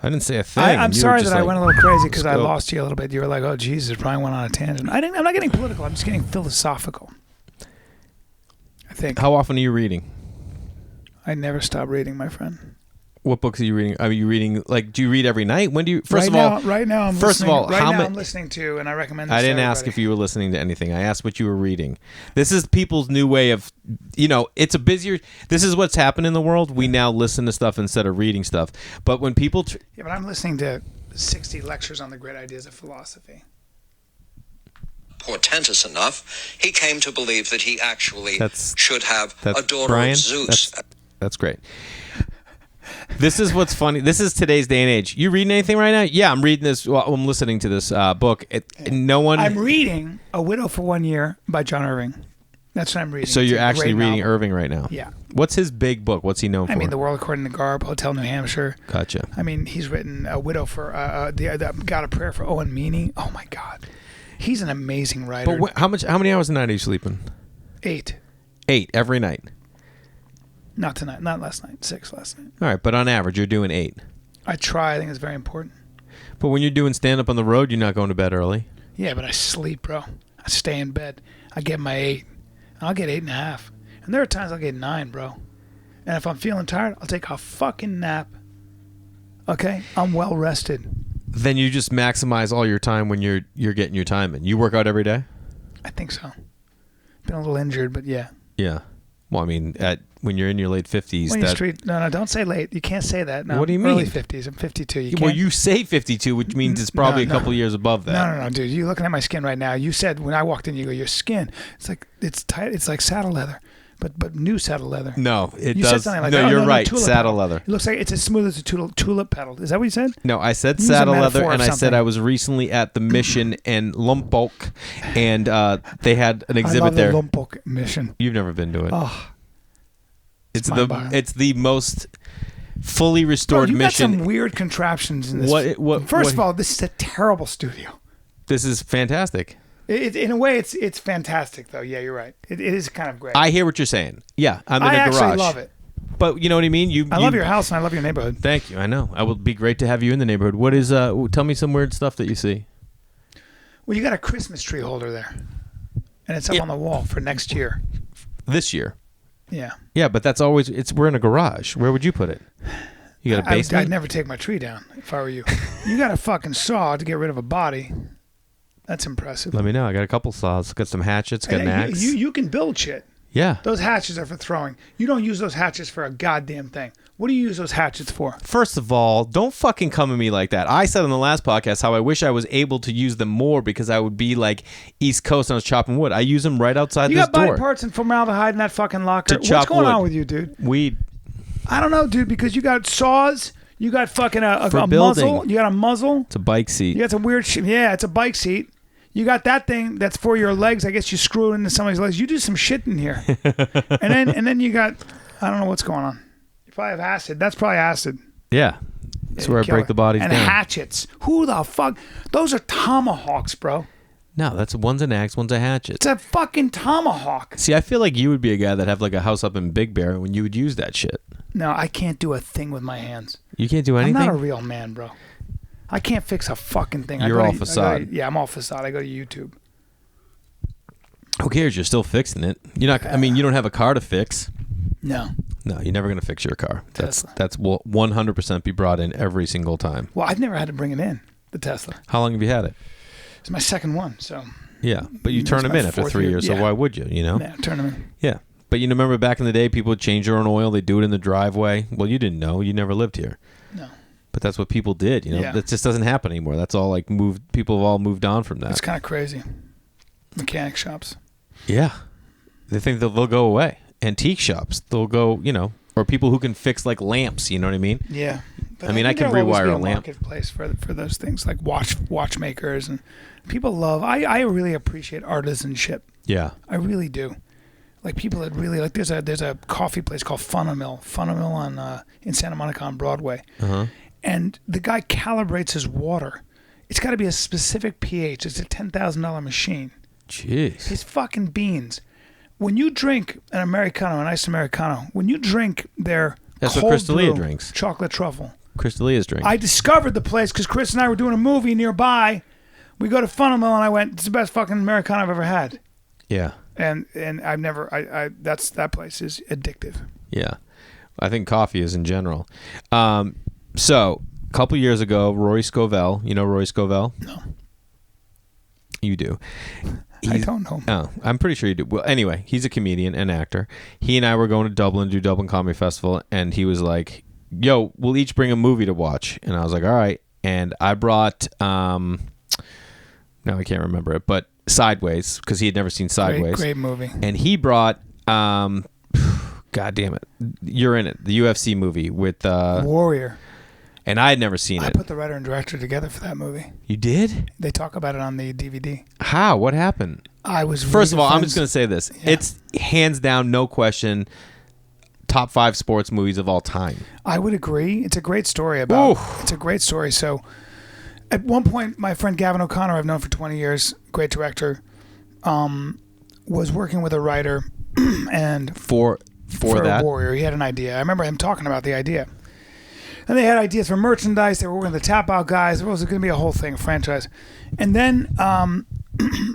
Speaker 2: I didn't say a thing.
Speaker 1: I'm
Speaker 2: You
Speaker 1: sorry
Speaker 2: were just
Speaker 1: that I
Speaker 2: like,
Speaker 1: went a little crazy because I
Speaker 2: scope.
Speaker 1: lost you a little bit. You were like, "Oh Jesus, Brian went on a tangent." I'm not getting political. I'm just getting philosophical. I think.
Speaker 2: How often are you reading?
Speaker 1: I never stop reading, my friend.
Speaker 2: What books are you reading? Are you reading, like, do you read every night? When do you, first of all,
Speaker 1: I'm listening to, and I recommend this
Speaker 2: I didn't
Speaker 1: to
Speaker 2: ask
Speaker 1: everybody.
Speaker 2: if you were listening to anything. I asked what you were reading. This is people's new way of, you know, it's a busier, this is what's happened in the world. We now listen to stuff instead of reading stuff. But when people...
Speaker 1: Yeah, but I'm listening to 60 lectures on the great ideas of philosophy.
Speaker 3: Portentous enough, he came to believe that he actually should have a daughter
Speaker 2: Brian,
Speaker 3: of Zeus.
Speaker 2: That's great. This is what's funny. This is today's day and age. You reading anything right now? Yeah, I'm reading this. Well, I'm listening to this book. I'm
Speaker 1: reading A Widow for 1 Year by John Irving. That's what I'm reading.
Speaker 2: So you're actually reading Irving right now?
Speaker 1: Yeah.
Speaker 2: What's his big book? What's he known for?
Speaker 1: I mean, The World According to Garb, Hotel New Hampshire.
Speaker 2: Gotcha.
Speaker 1: I mean, he's written A Widow for Got a Prayer for Owen Meany. Oh my God, he's an amazing writer.
Speaker 2: But how many hours a night are you sleeping?
Speaker 1: 8.
Speaker 2: 8 every night.
Speaker 1: Not tonight. Not last night. 6 last night.
Speaker 2: All right, but on average, you're doing 8.
Speaker 1: I try. I think it's very important.
Speaker 2: But when you're doing stand-up on the road, you're not going to bed early.
Speaker 1: Yeah, but I sleep, bro. I stay in bed. I get my 8. I'll get 8.5. And there are times I'll get 9, bro. And if I'm feeling tired, I'll take a fucking nap. Okay? I'm well rested.
Speaker 2: Then you just maximize all your time when you're getting your time in. You work out every day?
Speaker 1: I think so. Been a little injured, but yeah.
Speaker 2: Yeah. Well, I mean, when you're in your late 50s,
Speaker 1: no, don't say late. You can't say that. No,
Speaker 2: what do you mean?
Speaker 1: Early 50s. I'm 52.
Speaker 2: Well, you say 52, which means it's probably a couple years above that.
Speaker 1: No, dude. You're looking at my skin right now. You said when I walked in, you go, your skin. It's like it's tight. It's like saddle leather, but new saddle leather.
Speaker 2: No, it
Speaker 1: you
Speaker 2: does.
Speaker 1: Said something like
Speaker 2: no,
Speaker 1: that.
Speaker 2: you're right.
Speaker 1: Saddle
Speaker 2: petal. Leather.
Speaker 1: It looks like it's as smooth as a tulip petal. Is that what you said?
Speaker 2: No, I said
Speaker 1: Use
Speaker 2: saddle leather,
Speaker 1: metaphor
Speaker 2: and
Speaker 1: of
Speaker 2: I said
Speaker 1: something.
Speaker 2: I was recently at the Mission in Lompoc, and they had an exhibit
Speaker 1: I love
Speaker 2: there.
Speaker 1: The Lompoc Mission.
Speaker 2: You've never been to it.
Speaker 1: Oh.
Speaker 2: It's the most fully restored
Speaker 1: Bro, you
Speaker 2: mission.
Speaker 1: got some weird contraptions in this. First of all, this is a terrible studio.
Speaker 2: This is fantastic.
Speaker 1: In a way, it's fantastic though. Yeah, you're right. It is kind of great.
Speaker 2: I hear what you're saying. Yeah, I'm in a garage.
Speaker 1: I actually love it.
Speaker 2: But you know what I mean?
Speaker 1: I love your house and I love your neighborhood.
Speaker 2: Thank you. I know. I will be great to have you in the neighborhood. What is? Tell me some weird stuff that you see.
Speaker 1: Well, you got a Christmas tree holder there, and it's up on the wall for next year.
Speaker 2: This year.
Speaker 1: Yeah.
Speaker 2: Yeah, but that's always we're in a garage. Where would you put it? You got a basement?
Speaker 1: I'd never take my tree down if I were you. You got a fucking saw to get rid of a body. That's impressive.
Speaker 2: Let me know. I got a couple saws. Got some hatchets. Got an axe.
Speaker 1: You can build shit.
Speaker 2: Yeah.
Speaker 1: Those hatchets are for throwing. You don't use those hatchets for a goddamn thing. What do you use those hatchets for?
Speaker 2: First of all, don't fucking come at me like that. I said on the last podcast how I wish I was able to use them more because I would be like East Coast and I was chopping wood. I use them right outside this door.
Speaker 1: You got body parts and formaldehyde in that fucking locker.
Speaker 2: What's
Speaker 1: going on with you, dude?
Speaker 2: Weed.
Speaker 1: I don't know, dude, because you got saws. You got fucking a muzzle. You got a muzzle.
Speaker 2: It's a bike seat.
Speaker 1: You got some weird shit. Yeah, it's a bike seat. You got that thing that's for your legs. I guess you screw it into somebody's legs. You do some shit in here. and then you got, I don't know what's going on. You probably have acid. That's probably acid.
Speaker 2: Yeah. That's where I break the bodies
Speaker 1: and
Speaker 2: down. And
Speaker 1: hatchets. Who the fuck? Those are tomahawks, bro.
Speaker 2: No, one's an axe, one's a hatchet.
Speaker 1: It's a fucking tomahawk.
Speaker 2: See, I feel like you would be a guy that have like a house up in Big Bear when you would use that shit.
Speaker 1: No, I can't do a thing with my hands.
Speaker 2: You can't do anything?
Speaker 1: I'm not a real man, bro. I can't fix a fucking thing.
Speaker 2: You're all facade.
Speaker 1: Yeah, I'm all facade. I go to YouTube.
Speaker 2: Who cares? You're still fixing it. You're not. I mean, you don't have a car to fix.
Speaker 1: No.
Speaker 2: No, you're never going to fix your car. That's will 100% be brought in every single time.
Speaker 1: Well, I've never had to bring it in, the Tesla.
Speaker 2: How long have you had it?
Speaker 1: It's my second one, so.
Speaker 2: Yeah, but you turn them in after 3 years, so why would you, you know?
Speaker 1: Yeah, turn them in.
Speaker 2: Yeah. But you remember back in the day, people would change their own oil. They do it in the driveway. Well, you didn't know. You never lived here.
Speaker 1: No.
Speaker 2: But that's what people did, you know?
Speaker 1: Yeah.
Speaker 2: That just doesn't happen anymore. That's all like people have all moved on from that.
Speaker 1: It's kind of crazy. Mechanic shops.
Speaker 2: Yeah. They think they'll go away. Antique shops, they'll go, you know, or people who can fix like lamps, you know what I mean?
Speaker 1: Yeah. But
Speaker 2: I mean, I can rewire a lamp.
Speaker 1: Marketplace for those things like watchmakers and people love. I really appreciate artisanship.
Speaker 2: Yeah.
Speaker 1: I really do. Like people that really like. There's a coffee place called Funamill on in Santa Monica on Broadway, and the guy calibrates his water. It's got to be a specific pH. It's a $10,000 machine.
Speaker 2: Jeez.
Speaker 1: His fucking beans. When you drink an Americano, an iced Americano, when you drink their
Speaker 2: that's
Speaker 1: cold
Speaker 2: what Crystalia
Speaker 1: brew,
Speaker 2: drinks.
Speaker 1: Chocolate truffle.
Speaker 2: Crystalia's drink.
Speaker 1: I discovered the place because Chris and I were doing a movie nearby. We go to Funamill and I went, it's the best fucking Americano I've ever had.
Speaker 2: Yeah.
Speaker 1: And I've never, that place is addictive.
Speaker 2: Yeah. I think coffee is in general. So, a couple years ago, Rory Scovel, you know Rory Scovel?
Speaker 1: No.
Speaker 2: You do.
Speaker 1: I don't know.
Speaker 2: Oh, I'm pretty sure you do. Well, anyway, he's a comedian and actor. He and I were going to Dublin to do Dublin Comedy Festival, and he was like, yo, we'll each bring a movie to watch. And I was like, all right. And I brought, no, I can't remember it, but Sideways, because he had never seen Sideways.
Speaker 1: Great movie.
Speaker 2: And he brought, God damn it, You're in It, the UFC movie with...
Speaker 1: Warrior.
Speaker 2: And I had never seen it.
Speaker 1: I put the writer and director together for that movie.
Speaker 2: You did?
Speaker 1: They talk about it on the DVD.
Speaker 2: How? What happened? First of all, I'm just going to say this. Yeah. It's hands down, no question, top 5 sports movies of all time.
Speaker 1: I would agree. It's a great story about... It's a great story. So, at one point, my friend Gavin O'Connor, I've known for 20 years, great director, was working with a writer and...
Speaker 2: For that?
Speaker 1: Warrior. He had an idea. I remember him talking about the idea. And they had ideas for merchandise. They were working with the Tap Out guys. There was going to be a whole thing, a franchise. And then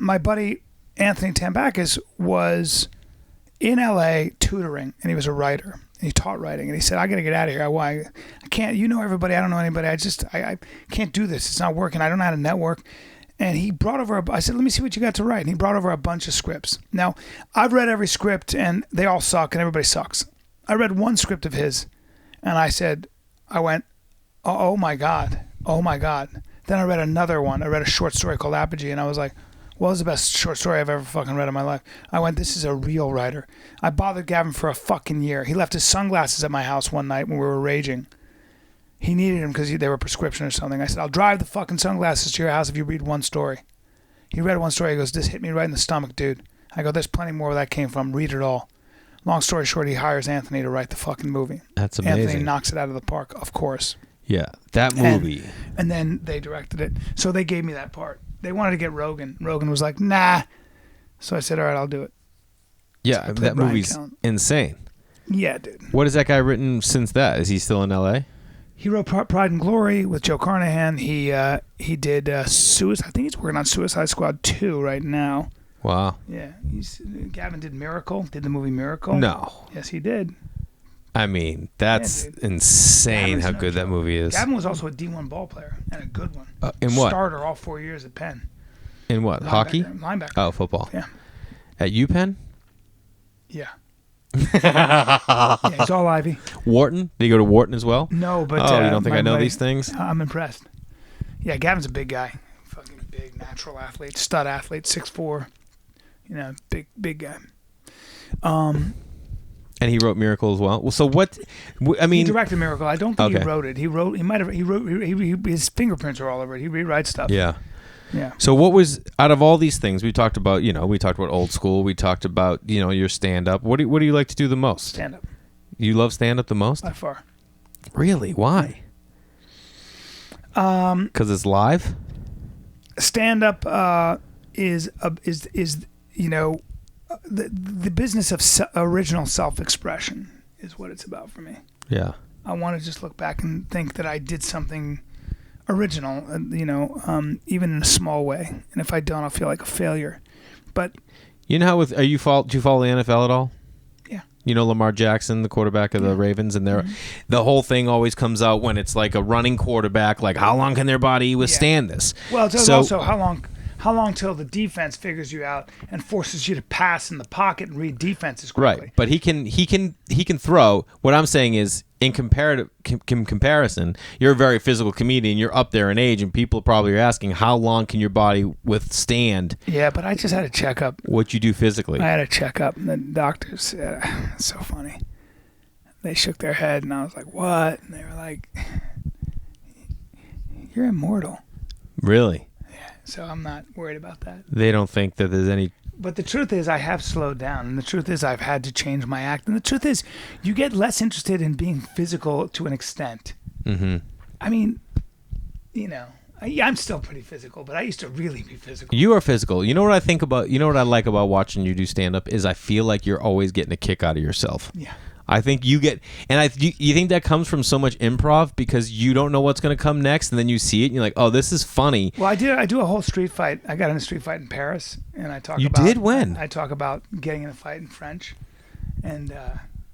Speaker 1: my buddy Anthony Tambakis was in L.A. tutoring, and he was a writer. And he taught writing. And he said, I got to get out of here. I can't, you know everybody. I don't know anybody. I can't do this. It's not working. I don't know how to network. And he brought over, I said, let me see what you got to write. And he brought over a bunch of scripts. Now, I've read every script, and they all suck, and everybody sucks. I read one script of his, and I went, oh my God. Then I read another one. I read a short story called Apogee, and I was like, well, it's the best short story I've ever fucking read in my life. I went, this is a real writer. I bothered Gavin for a fucking year. He left his sunglasses at my house one night when we were raging. He needed them because they were prescription or something. I said, I'll drive the fucking sunglasses to your house if you read one story. He read one story. He goes, this hit me right in the stomach, dude. I go, there's plenty more where that came from. Read it all. Long story short, he hires Anthony to write the fucking movie.
Speaker 2: That's amazing.
Speaker 1: Anthony knocks it out of the park, of course.
Speaker 2: Yeah, that movie.
Speaker 1: And then they directed it. So they gave me that part. They wanted to get Rogan. Rogan was like, nah. So I said, all right, I'll do it.
Speaker 2: Yeah, that movie's insane.
Speaker 1: Yeah, dude.
Speaker 2: What has that guy written since that? Is he still in L.A.?
Speaker 1: He wrote Pride and Glory with Joe Carnahan. He did Suicide. I think he's working on Suicide Squad 2 right now.
Speaker 2: Wow.
Speaker 1: Yeah. Gavin did Miracle. Did the movie Miracle?
Speaker 2: No.
Speaker 1: Yes, he did.
Speaker 2: I mean, that's insane how good that movie is.
Speaker 1: Gavin was also a D1 ball player and a good one.
Speaker 2: In what?
Speaker 1: Starter all 4 years at Penn.
Speaker 2: In what? Hockey?
Speaker 1: Linebacker.
Speaker 2: Oh, football.
Speaker 1: Yeah.
Speaker 2: At UPenn?
Speaker 1: Yeah. Yeah, it's all Ivy.
Speaker 2: Wharton? Did you go to Wharton as well?
Speaker 1: No, but...
Speaker 2: Oh, you don't think I know these things?
Speaker 1: I'm impressed. Yeah, Gavin's a big guy. Fucking big, natural athlete, stud athlete, 6'4". You know, big guy.
Speaker 2: And he wrote Miracle as well. Well, so what? I mean,
Speaker 1: he directed Miracle. I don't think he wrote it. He might have. He wrote. His fingerprints are all over it. He rewrites stuff.
Speaker 2: Yeah.
Speaker 1: Yeah.
Speaker 2: So what was out of all these things we talked about? You know, we talked about old school. We talked about your stand up. What do you like to do the most?
Speaker 1: Stand up.
Speaker 2: You love stand up the most?
Speaker 1: By far.
Speaker 2: Really? Why? Because it's live.
Speaker 1: Stand up is the business of original self-expression is what it's about for me.
Speaker 2: Yeah.
Speaker 1: I want to just look back and think that I did something original, even in a small way. And if I don't, I'll feel like a failure. But
Speaker 2: you know how do you follow the NFL at all?
Speaker 1: Yeah.
Speaker 2: You know Lamar Jackson, the quarterback of the Ravens, and the whole thing always comes out when it's like a running quarterback. Like, how long can their body withstand this?
Speaker 1: Well, it's also how long till the defense figures you out and forces you to pass in the pocket and read defenses quickly.
Speaker 2: Right, but he can throw. What I'm saying is, in comparison, you're a very physical comedian. You're up there in age, and people probably are asking, how long can your body withstand?
Speaker 1: Yeah, but I just had a checkup.
Speaker 2: What you do physically?
Speaker 1: I had a checkup, and the doctors said, it's so funny. They shook their head, and I was like, what? And they were like, you're immortal.
Speaker 2: Really?
Speaker 1: Yeah, so I'm not worried about that.
Speaker 2: They don't think that there's any...
Speaker 1: But the truth is, I have slowed down, and the truth is, I've had to change my act. And the truth is, you get less interested in being physical to an extent.
Speaker 2: Mm-hmm.
Speaker 1: I mean, I'm still pretty physical, but I used to really be physical.
Speaker 2: You are physical. You know what I think about? You know what I like about watching you do stand-up is I feel like you're always getting a kick out of yourself.
Speaker 1: Yeah.
Speaker 2: I think you get, and you think that comes from so much improv because you don't know what's going to come next, and then you see it, and you're like, oh, this is funny.
Speaker 1: Well, I do a whole street fight. I got in a street fight in Paris, and I talk about...
Speaker 2: You did when?
Speaker 1: I talk about getting in a fight in French, and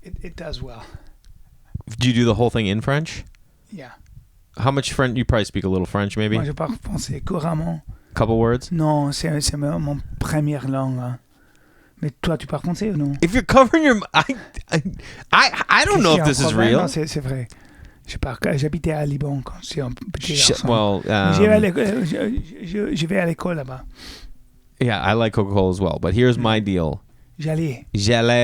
Speaker 1: it does well.
Speaker 2: Do you do the whole thing in French?
Speaker 1: Yeah.
Speaker 2: How much French? You probably speak a little French, maybe?
Speaker 1: Moi, je parle français couramment.
Speaker 2: Couple words?
Speaker 1: Non, c'est mon première langue. Mais toi, tu parles français ou non?
Speaker 2: If you're covering your... I don't know if this is real.
Speaker 1: Non, c'est vrai. J'habitais à Liban quand j'étais un petit garçon.
Speaker 2: Well,
Speaker 1: je vais à l'école là-bas.
Speaker 2: Yeah, I like Coca-Cola as well, but here's my deal.
Speaker 1: J'allais
Speaker 2: à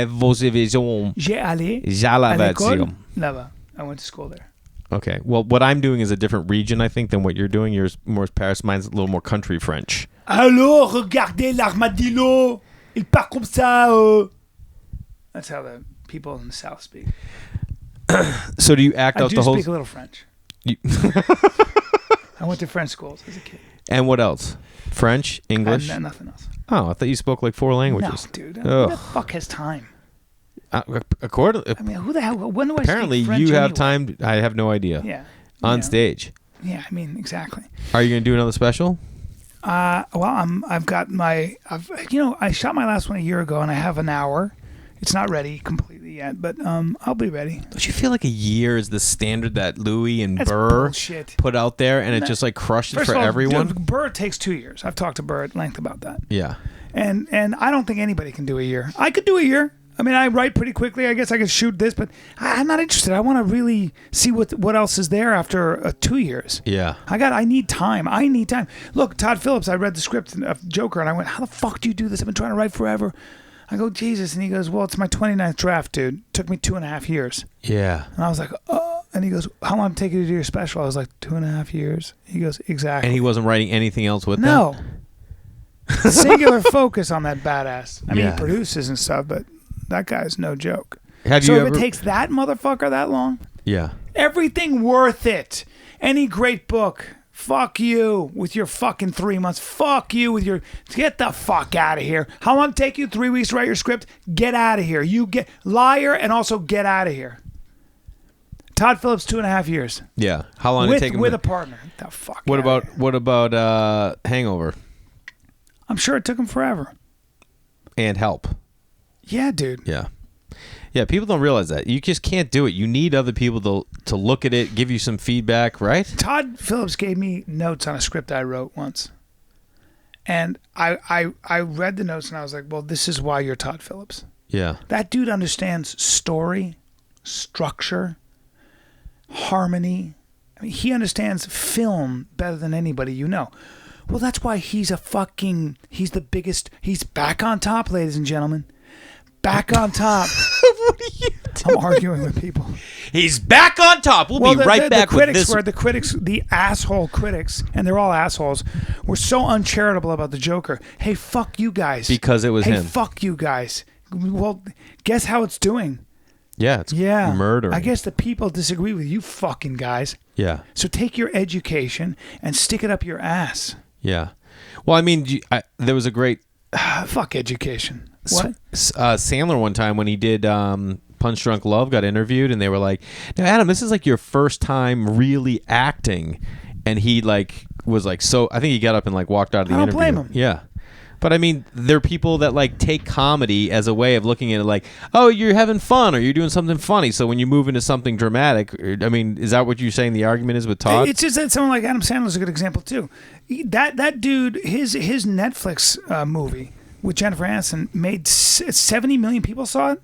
Speaker 1: l'école là-bas. I went to school there.
Speaker 2: Okay. Well, what I'm doing is a different region, I think, than what you're doing. Yours more Paris. Mine's a little more country French.
Speaker 1: Alors, regardez l'armadillo. Il part comme ça. That's how the people in the South speak.
Speaker 2: So do you act out the whole...
Speaker 1: I do speak a little French. I went to French schools as a kid.
Speaker 2: And what else? French? English?
Speaker 1: Nothing else.
Speaker 2: Oh, I thought you spoke like 4 languages.
Speaker 1: No, dude. Who the fuck has time?
Speaker 2: I mean,
Speaker 1: who the hell? When do I
Speaker 2: apparently
Speaker 1: speak French
Speaker 2: you have
Speaker 1: anyway?
Speaker 2: time. I have no idea.
Speaker 1: Yeah.
Speaker 2: On stage.
Speaker 1: Yeah, I mean, exactly.
Speaker 2: Are you going to do another special?
Speaker 1: Well, I've got my, I shot my last one a year ago, and I have an hour. It's not ready completely yet, but I'll be ready.
Speaker 2: Don't you feel like a year is the standard that Louis and
Speaker 1: That's
Speaker 2: Burr
Speaker 1: bullshit.
Speaker 2: put out there, and it just like crushed it for everyone?
Speaker 1: Dude, Burr takes 2 years. I've talked to Burr at length about that.
Speaker 2: Yeah.
Speaker 1: And I don't think anybody can do a year. I could do a year. I mean, I write pretty quickly. I guess I could shoot this, but I'm not interested. I want to really see what else is there after 2 years.
Speaker 2: Yeah.
Speaker 1: I need time. Look, Todd Phillips, I read the script of Joker, and I went, how the fuck do you do this? I've been trying to write forever. I go, Jesus. And he goes, well, it's my 29th draft, dude. It took me 2.5 years.
Speaker 2: Yeah.
Speaker 1: And I was like, oh. And he goes, how long did it take you to do your special? I was like, 2.5 years. He goes, exactly.
Speaker 2: And he wasn't writing anything else with
Speaker 1: No.
Speaker 2: that?
Speaker 1: Singular focus on that badass. I mean,
Speaker 2: Yeah.
Speaker 1: he produces and stuff, but that guy's no joke.
Speaker 2: Have
Speaker 1: so
Speaker 2: you
Speaker 1: if
Speaker 2: ever...
Speaker 1: it takes that motherfucker that long,
Speaker 2: Yeah.
Speaker 1: everything worth it. Any great book, fuck you with your fucking 3 months. Fuck you with your... Get the fuck out of here. How long did it take you? 3 weeks to write your script? Get out of here. You get... Liar, and also get out of here. Todd Phillips, 2.5 years.
Speaker 2: Yeah. How long did it take him?
Speaker 1: With a partner. The fuck
Speaker 2: What
Speaker 1: outta here.
Speaker 2: about Hangover?
Speaker 1: I'm sure it took him forever.
Speaker 2: And Help.
Speaker 1: Yeah, dude.
Speaker 2: Yeah. Yeah, people don't realize that. You just can't do it. You need other people to look at it, give you some feedback, right?
Speaker 1: Todd Phillips gave me notes on a script I wrote once. And I read the notes and I was like, well, this is why you're Todd Phillips.
Speaker 2: Yeah.
Speaker 1: That dude understands story, structure, harmony. I mean, he understands film better than anybody you know. Well, that's why he's the biggest. He's back on top, ladies and gentlemen. Back on top.
Speaker 2: What are you doing?
Speaker 1: I'm arguing with people.
Speaker 2: He's back on top. We'll be right back with this.
Speaker 1: The asshole critics, and they're all assholes, were so uncharitable about the Joker. Hey, fuck you guys.
Speaker 2: Because it was him.
Speaker 1: Hey, fuck you guys. Well, guess how it's doing?
Speaker 2: Yeah, it's murder.
Speaker 1: I guess the people disagree with you fucking guys.
Speaker 2: Yeah.
Speaker 1: So take your education and stick it up your ass.
Speaker 2: Yeah. Well, I mean, there was a great...
Speaker 1: Fuck education. What?
Speaker 2: Sandler one time when he did Punch Drunk Love got interviewed and they were like, now Adam, this is like your first time really acting, and he like was like, so I think he got up and like walked out of the interview.
Speaker 1: I don't blame him.
Speaker 2: Yeah, But I mean, there are people that like take comedy as a way of looking at it like, oh, you're having fun or you're doing something funny. So when you move into something dramatic, I mean, is that what you're saying the argument is with Todd?
Speaker 1: It's just that someone like Adam Sandler is a good example too. That dude, his Netflix movie with Jennifer Aniston made 70 million people saw it.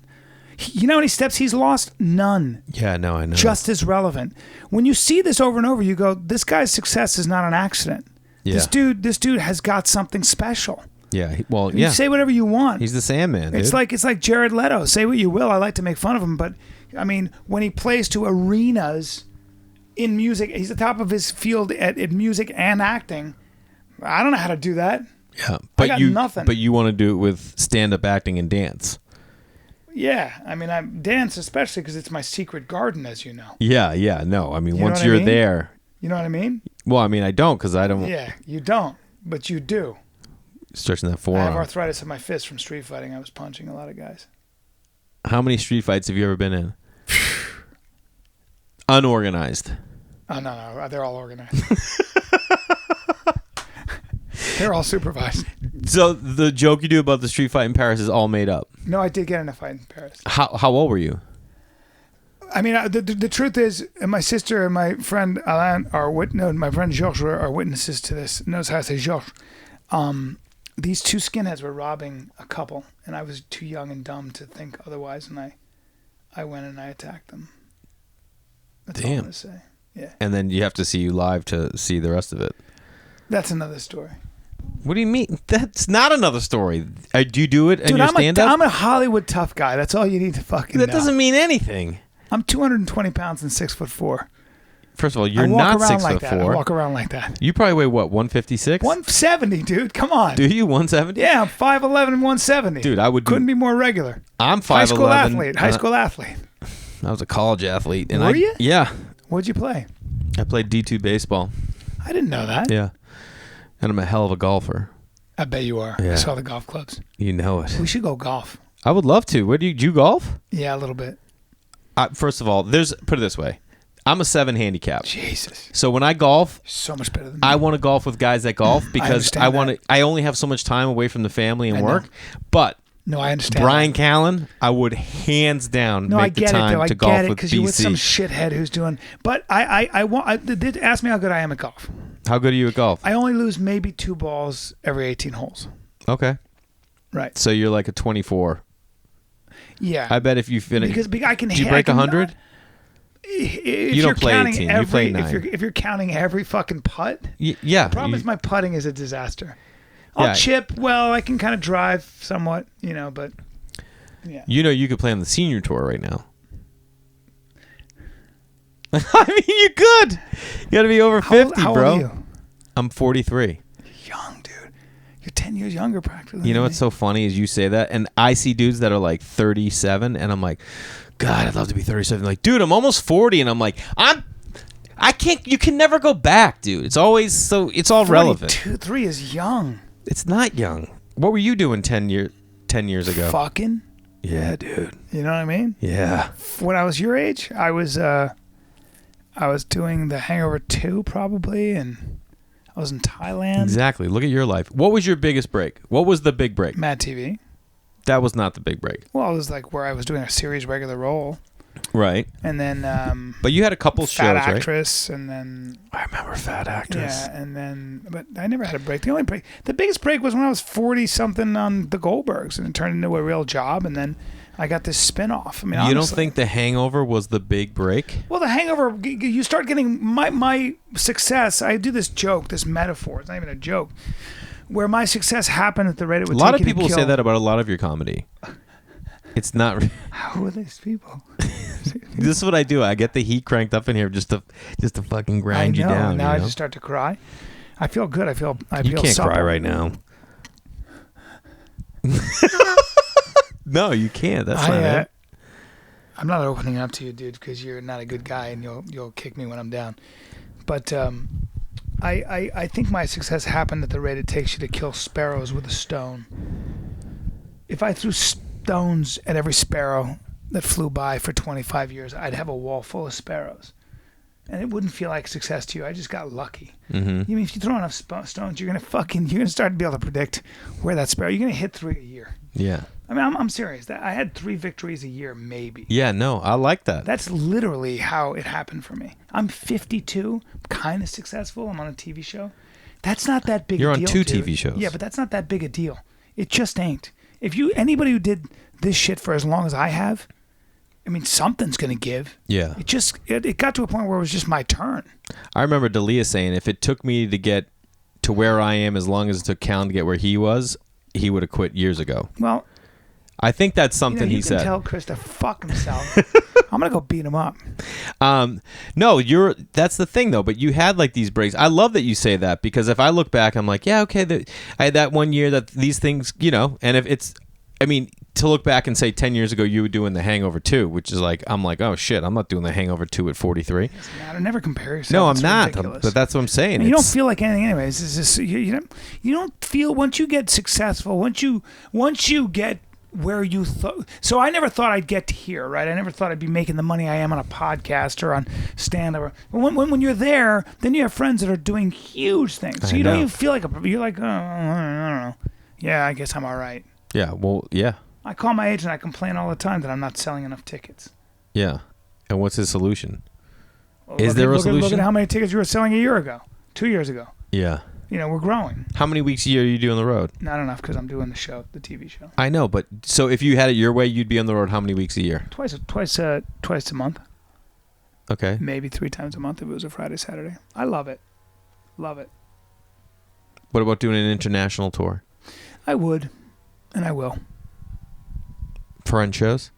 Speaker 1: You know how many steps he's lost? None.
Speaker 2: Yeah, no, I know.
Speaker 1: Just as relevant. When you see this over and over, you go, this guy's success is not an accident.
Speaker 2: Yeah.
Speaker 1: This dude has got something special.
Speaker 2: Yeah, well,
Speaker 1: You say whatever you want.
Speaker 2: He's the Sandman, dude.
Speaker 1: It's like Jared Leto. Say what you will. I like to make fun of him, but I mean, when he plays to arenas in music, he's the top of his field at music and acting. I don't know how to do that.
Speaker 2: Yeah,
Speaker 1: I got nothing.
Speaker 2: But you want to do it with stand-up acting and dance.
Speaker 1: Yeah, I mean, I dance especially because it's my secret garden, as you know.
Speaker 2: Yeah, no. I mean,
Speaker 1: You know
Speaker 2: once
Speaker 1: what I
Speaker 2: you're
Speaker 1: mean?
Speaker 2: there.
Speaker 1: You know what I mean?
Speaker 2: Well, I mean, I don't because I don't.
Speaker 1: Yeah, you don't, but you do.
Speaker 2: Stretching that
Speaker 1: I
Speaker 2: forearm.
Speaker 1: have arthritis in my fist from street fighting. I was punching a lot of guys.
Speaker 2: How many street fights have you ever been in? Unorganized.
Speaker 1: Oh, no, they're all organized. They're all supervised.
Speaker 2: So the joke you do about the street fight in Paris is all made up.
Speaker 1: No, I did get in a fight in Paris.
Speaker 2: How old were you?
Speaker 1: I mean, the truth is, my sister and my friend Alain my friend Georges are witnesses to this. Knows how to say Georges. These two skinheads were robbing a couple, and I was too young and dumb to think otherwise, and I went and I attacked them. That's all I'm going to say. Yeah.
Speaker 2: And then you have to see you live to see the rest of it.
Speaker 1: That's another story.
Speaker 2: What do you mean? That's not another story. Do you do it in
Speaker 1: Dude,
Speaker 2: your stand-up?
Speaker 1: I'm a Hollywood tough guy. That's all you need to fucking know.
Speaker 2: That doesn't mean anything.
Speaker 1: I'm 220 pounds and 6'4".
Speaker 2: First of all, you're not 6'4".
Speaker 1: I walk around like that.
Speaker 2: You probably weigh what, 156?
Speaker 1: 170, dude. Come on.
Speaker 2: Do you 170?
Speaker 1: Yeah, I'm 5'11" and 170.
Speaker 2: Dude, I would
Speaker 1: couldn't be more regular.
Speaker 2: I'm 5'11".
Speaker 1: High school athlete.
Speaker 2: I was a college athlete. And
Speaker 1: Were you?
Speaker 2: Yeah.
Speaker 1: What'd you play?
Speaker 2: I played D2 baseball.
Speaker 1: I didn't know that.
Speaker 2: Yeah. And I'm a hell of a golfer.
Speaker 1: I bet you are.
Speaker 2: Yeah.
Speaker 1: I saw the golf clubs.
Speaker 2: You know it.
Speaker 1: We should go golf.
Speaker 2: I would love to. Do you golf?
Speaker 1: Yeah, a little bit.
Speaker 2: First of all, put it this way. I'm a 7 handicap.
Speaker 1: Jesus.
Speaker 2: So when I golf,
Speaker 1: so much better than me.
Speaker 2: I want to golf with guys that golf because I only have so much time away from the family and work. But
Speaker 1: no, I understand.
Speaker 2: Bryan Callen, I would hands down make the time to golf with BC.
Speaker 1: Because you're with some shithead who's doing. But ask me how good I am at golf.
Speaker 2: How good are you at golf?
Speaker 1: I only lose maybe 2 balls every 18 holes.
Speaker 2: Okay.
Speaker 1: Right.
Speaker 2: So you're like a 24.
Speaker 1: Yeah.
Speaker 2: I bet if you finish.
Speaker 1: Because I can.
Speaker 2: Do you break 100?
Speaker 1: You
Speaker 2: don't play 18. You play 9.
Speaker 1: If you're counting every fucking putt.
Speaker 2: Yeah.
Speaker 1: The problem is my putting is a disaster. I'll chip. Well, I can kind of drive somewhat, but yeah.
Speaker 2: You could play on the senior tour right now. I mean, you could. You got to be over 50,
Speaker 1: how
Speaker 2: bro.
Speaker 1: Old are you?
Speaker 2: I'm 43.
Speaker 1: Young, dude. You're 10 years younger practically.
Speaker 2: You know what's so funny is you say that, and I see dudes that are like 37, and I'm like, God, I'd love to be 37. Like, dude, I'm almost 40, and I'm like, I can't. You can never go back, dude. It's always so. It's all relevant.
Speaker 1: 3 is young.
Speaker 2: It's not young. What were you doing 10 years ago?
Speaker 1: Fucking.
Speaker 2: Yeah, dude.
Speaker 1: You know what I mean?
Speaker 2: Yeah.
Speaker 1: When I was your age, I was doing the Hangover 2 probably, and I was in Thailand.
Speaker 2: Exactly. Look at your life. What was your biggest break? What was the big break?
Speaker 1: Mad TV.
Speaker 2: That was not the big break.
Speaker 1: Well, it was like where I was doing a series regular role.
Speaker 2: Right.
Speaker 1: And then
Speaker 2: but you had a couple shows, right?
Speaker 1: Fat Actress, and then
Speaker 2: I remember Fat Actress.
Speaker 1: Yeah, and then but I never had a break. The biggest break was when I was 40 something on the Goldbergs, and it turned into a real job, and then I got this spinoff. I mean,
Speaker 2: you don't think The Hangover was the big break?
Speaker 1: Well, The Hangover, you start getting my success. I do this joke, this metaphor. It's not even a joke. Where my success happened at the rate it would take.
Speaker 2: A lot of people say that about a lot of your comedy. It's not.
Speaker 1: How are these people?
Speaker 2: This is what I do. I get the heat cranked up in here just to fucking grind you down.
Speaker 1: Now I just start to cry. I feel good. I feel.
Speaker 2: You can't
Speaker 1: supple.
Speaker 2: cry right now. No, you can't. That's not it.
Speaker 1: I'm not opening up to you, dude, because you're not a good guy, and you'll kick me when I'm down. But I think my success happened at the rate it takes you to kill sparrows with a stone. If I threw stones at every sparrow that flew by for 25 years, I'd have a wall full of sparrows. and it wouldn't feel like success to you. I just got lucky.
Speaker 2: Mm-hmm.
Speaker 1: You mean if you throw enough stones, you're gonna start to be able to predict where that sparrow. You're gonna hit 3 a year.
Speaker 2: Yeah.
Speaker 1: I mean, I'm serious. I had 3 victories a year, maybe.
Speaker 2: Yeah, no, I like that.
Speaker 1: That's literally how it happened for me. I'm 52, kind of successful. I'm on a TV show. That's not that big a deal.
Speaker 2: You're on 2
Speaker 1: dude.
Speaker 2: TV shows.
Speaker 1: Yeah, but that's not that big a deal. It just ain't. Anybody who did this shit for as long as I have, I mean, something's going to give.
Speaker 2: Yeah.
Speaker 1: It got to a point where it was just my turn.
Speaker 2: I remember D'Elia saying if it took me to get to where I am as long as it took Callen to get where he was, he would have quit years ago.
Speaker 1: Well,
Speaker 2: I think that's something he said.
Speaker 1: You can tell Chris to fuck himself. I'm going to go beat him up.
Speaker 2: No, that's the thing though, but you had like these breaks. I love that you say that because if I look back, I'm like, yeah, okay, I had that one year that these things, and if it's, I mean, to look back and say 10 years ago you were doing the Hangover 2, which is like, I'm like, oh shit, I'm not doing the Hangover 2 at 43.
Speaker 1: Doesn't matter. Never compare yourself.
Speaker 2: No, I'm
Speaker 1: It's
Speaker 2: not.
Speaker 1: ridiculous.
Speaker 2: But that's what I'm saying.
Speaker 1: You don't feel like anything anyways. It's just, you don't feel once you get successful, once you get where you thought. So I never thought I'd get to here, right? I never thought I'd be making the money I am on a podcast or on stand-up. When you're there, then you have friends that are doing huge things. So you don't even feel like you're like, oh, I don't know. Yeah, I guess I'm all right.
Speaker 2: Yeah, well, yeah.
Speaker 1: I call my agent. I complain all the time that I'm not selling enough tickets.
Speaker 2: Yeah. And what's his solution?
Speaker 1: Well,
Speaker 2: Is there a solution?
Speaker 1: Look at how many tickets you were selling a year ago, 2 years ago.
Speaker 2: Yeah.
Speaker 1: We're growing.
Speaker 2: How many weeks a year are you doing the road?
Speaker 1: Not enough because I'm doing the TV show.
Speaker 2: I know, but so if you had it your way, you'd be on the road how many weeks a year?
Speaker 1: Twice a month.
Speaker 2: Okay.
Speaker 1: Maybe 3 times a month if it was a Friday, Saturday. I love it. Love it.
Speaker 2: What about doing an international tour?
Speaker 1: I would, and I will.
Speaker 2: French shows?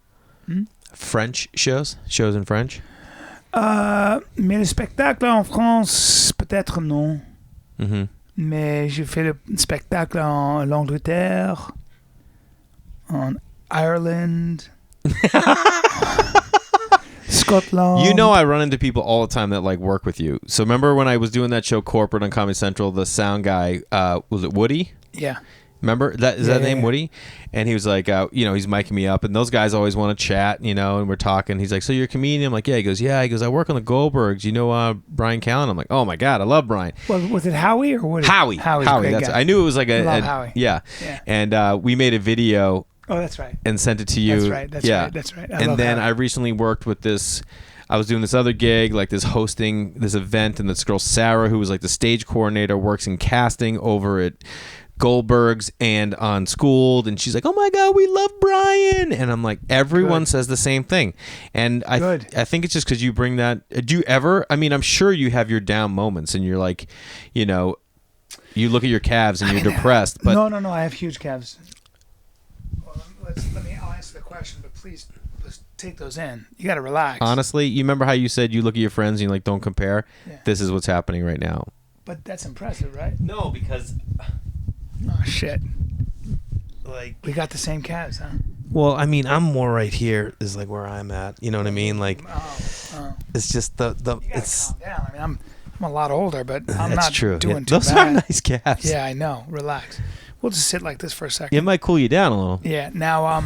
Speaker 1: Hmm?
Speaker 2: French shows? Shows in French?
Speaker 1: Mais le spectacle en France, peut-être non.
Speaker 2: Mm-hmm.
Speaker 1: Mais j'ai fait le spectacle en Angleterre, en Ireland, Scotland.
Speaker 2: I run into people all the time that like work with you. So remember when I was doing that show Corporate on Comedy Central, the sound guy, was it Woody?
Speaker 1: Yeah.
Speaker 2: Remember that? Is that name
Speaker 1: yeah.
Speaker 2: Woody? And he was like, he's miking me up, and those guys always want to chat, and we're talking. He's like, "So you're a comedian?" I'm like, "Yeah." He goes, "Yeah." He goes, "I work on the Goldbergs. You know, Bryan Callen?" I'm like, "Oh my god, I love Bryan."
Speaker 1: Well, was it Howie or Woody?
Speaker 2: Howie.
Speaker 1: Howie's a great
Speaker 2: That's
Speaker 1: guy.
Speaker 2: I knew it was like
Speaker 1: Love Howie.
Speaker 2: Yeah.
Speaker 1: Yeah.
Speaker 2: And we made a video.
Speaker 1: Oh, that's right.
Speaker 2: And sent it to you.
Speaker 1: That's right. That's right.
Speaker 2: And then
Speaker 1: Howie.
Speaker 2: I recently worked with this. I was doing this other gig, like hosting this event, and this girl Sarah, who was like the stage coordinator, works in casting over at Goldberg's and on Schooled, and she's like, "Oh my god, we love Bryan," and I'm like, everyone says the same thing, and I think it's just because you bring that. Do you ever? I mean, I'm sure you have your down moments, and you're like, you look at your calves and you're depressed. But
Speaker 1: no, I have huge calves. Well, I'll answer the question, but please take those in. You got to relax.
Speaker 2: Honestly, you remember how you said you look at your friends and you like don't compare?
Speaker 1: Yeah.
Speaker 2: This is what's happening right now.
Speaker 1: But that's impressive, right?
Speaker 2: No, because.
Speaker 1: Oh shit!
Speaker 2: Like
Speaker 1: we got the same calves, huh?
Speaker 2: Well, I mean, I'm more right here is like where I'm at. You know what I mean? Like, it's just the
Speaker 1: you
Speaker 2: it's.
Speaker 1: Calm down. I mean, I'm a lot older, but I'm
Speaker 2: that's
Speaker 1: not
Speaker 2: true.
Speaker 1: doing
Speaker 2: Yeah.
Speaker 1: too
Speaker 2: Those
Speaker 1: bad.
Speaker 2: are nice calves.
Speaker 1: Yeah, I know. Relax. We'll just sit like this for a second.
Speaker 2: It might cool you down a little.
Speaker 1: Yeah. Now,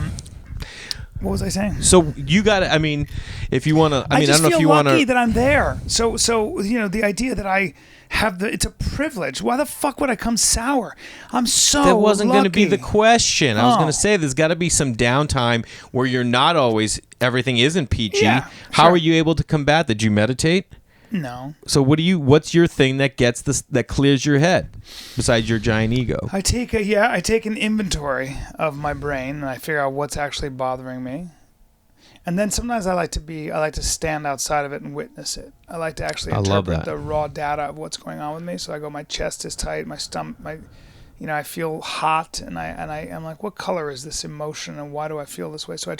Speaker 1: what was I saying?
Speaker 2: So you got to. I mean, if you want to. I don't know if you want to.
Speaker 1: I just feel lucky that I'm there. So the idea that I have it's a privilege. Why the fuck would I come sour? I'm so
Speaker 2: That wasn't going to be
Speaker 1: lucky.
Speaker 2: the question. I was
Speaker 1: Oh.
Speaker 2: going to say there's got to be some downtime where you're not always everything isn't peachy.
Speaker 1: Yeah,
Speaker 2: How
Speaker 1: sure.
Speaker 2: are you able to combat that? Did you meditate?
Speaker 1: No.
Speaker 2: So what's your thing that gets this that clears your head besides your giant ego?
Speaker 1: I take an inventory of my brain and I figure out what's actually bothering me. And then sometimes I like to stand outside of it and witness it. I like to actually interpret the raw data of what's going on with me. So I go, my chest is tight, my stomach, I feel hot, and I'm like, what color is this emotion, and why do I feel this way? So I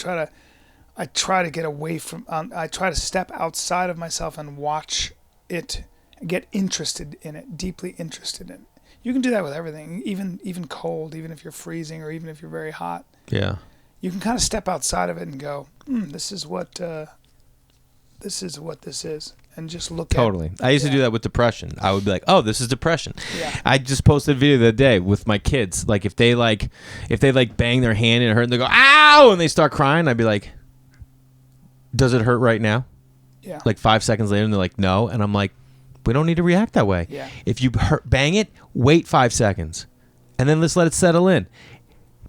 Speaker 1: try to get away from. I try to step outside of myself and watch it, get interested in it, deeply interested in it. You can do that with everything, even cold, even if you're freezing or even if you're very hot.
Speaker 2: Yeah.
Speaker 1: You can kind of step outside of it and go, this is what this is, and just look
Speaker 2: Totally.
Speaker 1: at it.
Speaker 2: I used to do that with depression. I would be like, "Oh, this is depression."
Speaker 1: Yeah.
Speaker 2: I just posted a video the other day with my kids. Like if they bang their hand and it hurt and they go, "Ow!" and they start crying, I'd be like, "Does it hurt right now?"
Speaker 1: Yeah.
Speaker 2: Like 5 seconds later, and they're like, no. And I'm like, we don't need to react that way.
Speaker 1: Yeah.
Speaker 2: If you bang it, wait 5 seconds. And then let's let it settle in.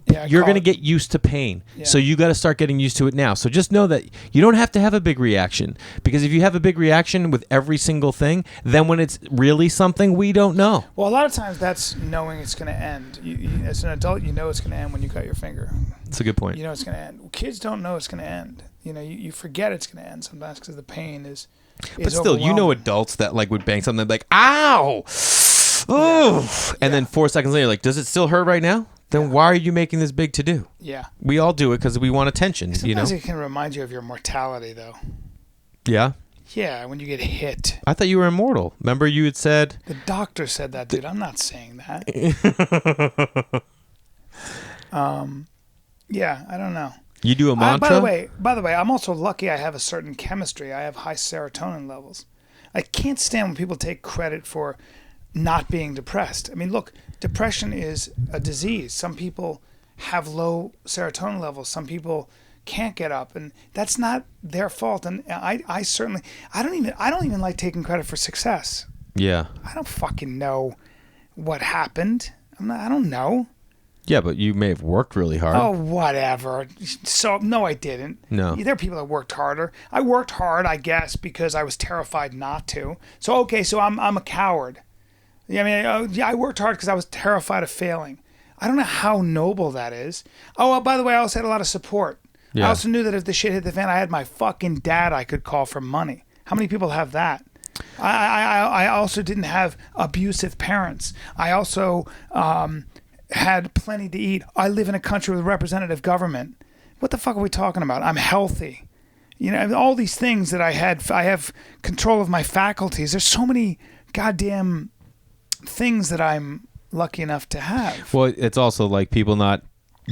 Speaker 1: Yeah,
Speaker 2: You're going to get used to pain.
Speaker 1: Yeah.
Speaker 2: So you got to start getting used to it now. So just know that you don't have to have a big reaction. Because if you have a big reaction with every single thing, then when it's really something, we don't know.
Speaker 1: Well, a lot of times that's knowing it's going to end. You, as an adult, you know it's going to end when you cut your finger.
Speaker 2: That's a good point.
Speaker 1: You know it's going to end. Kids don't know it's going to end. You know, you forget it's going to end sometimes because the pain is
Speaker 2: But still, you know adults that like would bang something like, ow! Oh! And then 4 seconds later, like, does it still hurt right now? Then why are you making this big to do?
Speaker 1: Yeah.
Speaker 2: We all do it because we want attention.
Speaker 1: Sometimes it can remind you of your mortality, though.
Speaker 2: Yeah?
Speaker 1: Yeah, when you get hit.
Speaker 2: I thought you were immortal. Remember you had said...
Speaker 1: The doctor said that, dude. I'm not saying that. Yeah, I don't know.
Speaker 2: You do a mantra?
Speaker 1: By the way, I'm also lucky I have a certain chemistry. I have high serotonin levels. I can't stand when people take credit for not being depressed. I mean, look, depression is a disease. Some people have low serotonin levels. Some people can't get up, and that's not their fault. And I certainly don't even like taking credit for success.
Speaker 2: Yeah.
Speaker 1: I don't fucking know what happened. I don't know.
Speaker 2: Yeah, but you may have worked really hard.
Speaker 1: Oh, whatever. So, no, I didn't.
Speaker 2: No.
Speaker 1: There are people that worked harder. I worked hard, I guess, because I was terrified not to. So, okay, so I'm a coward. Yeah, I mean, I worked hard because I was terrified of failing. I don't know how noble that is. Oh, by the way, I also had a lot of support.
Speaker 2: Yeah.
Speaker 1: I also knew that if the shit hit the fan, I had my fucking dad I could call for money. How many people have that? I also didn't have abusive parents. I also had plenty to eat. I live in a country with representative government. What the fuck are we talking about? I'm healthy. You know, all these things that I have control of my faculties. There's so many goddamn things that I'm lucky enough to have.
Speaker 2: Well, it's also like people not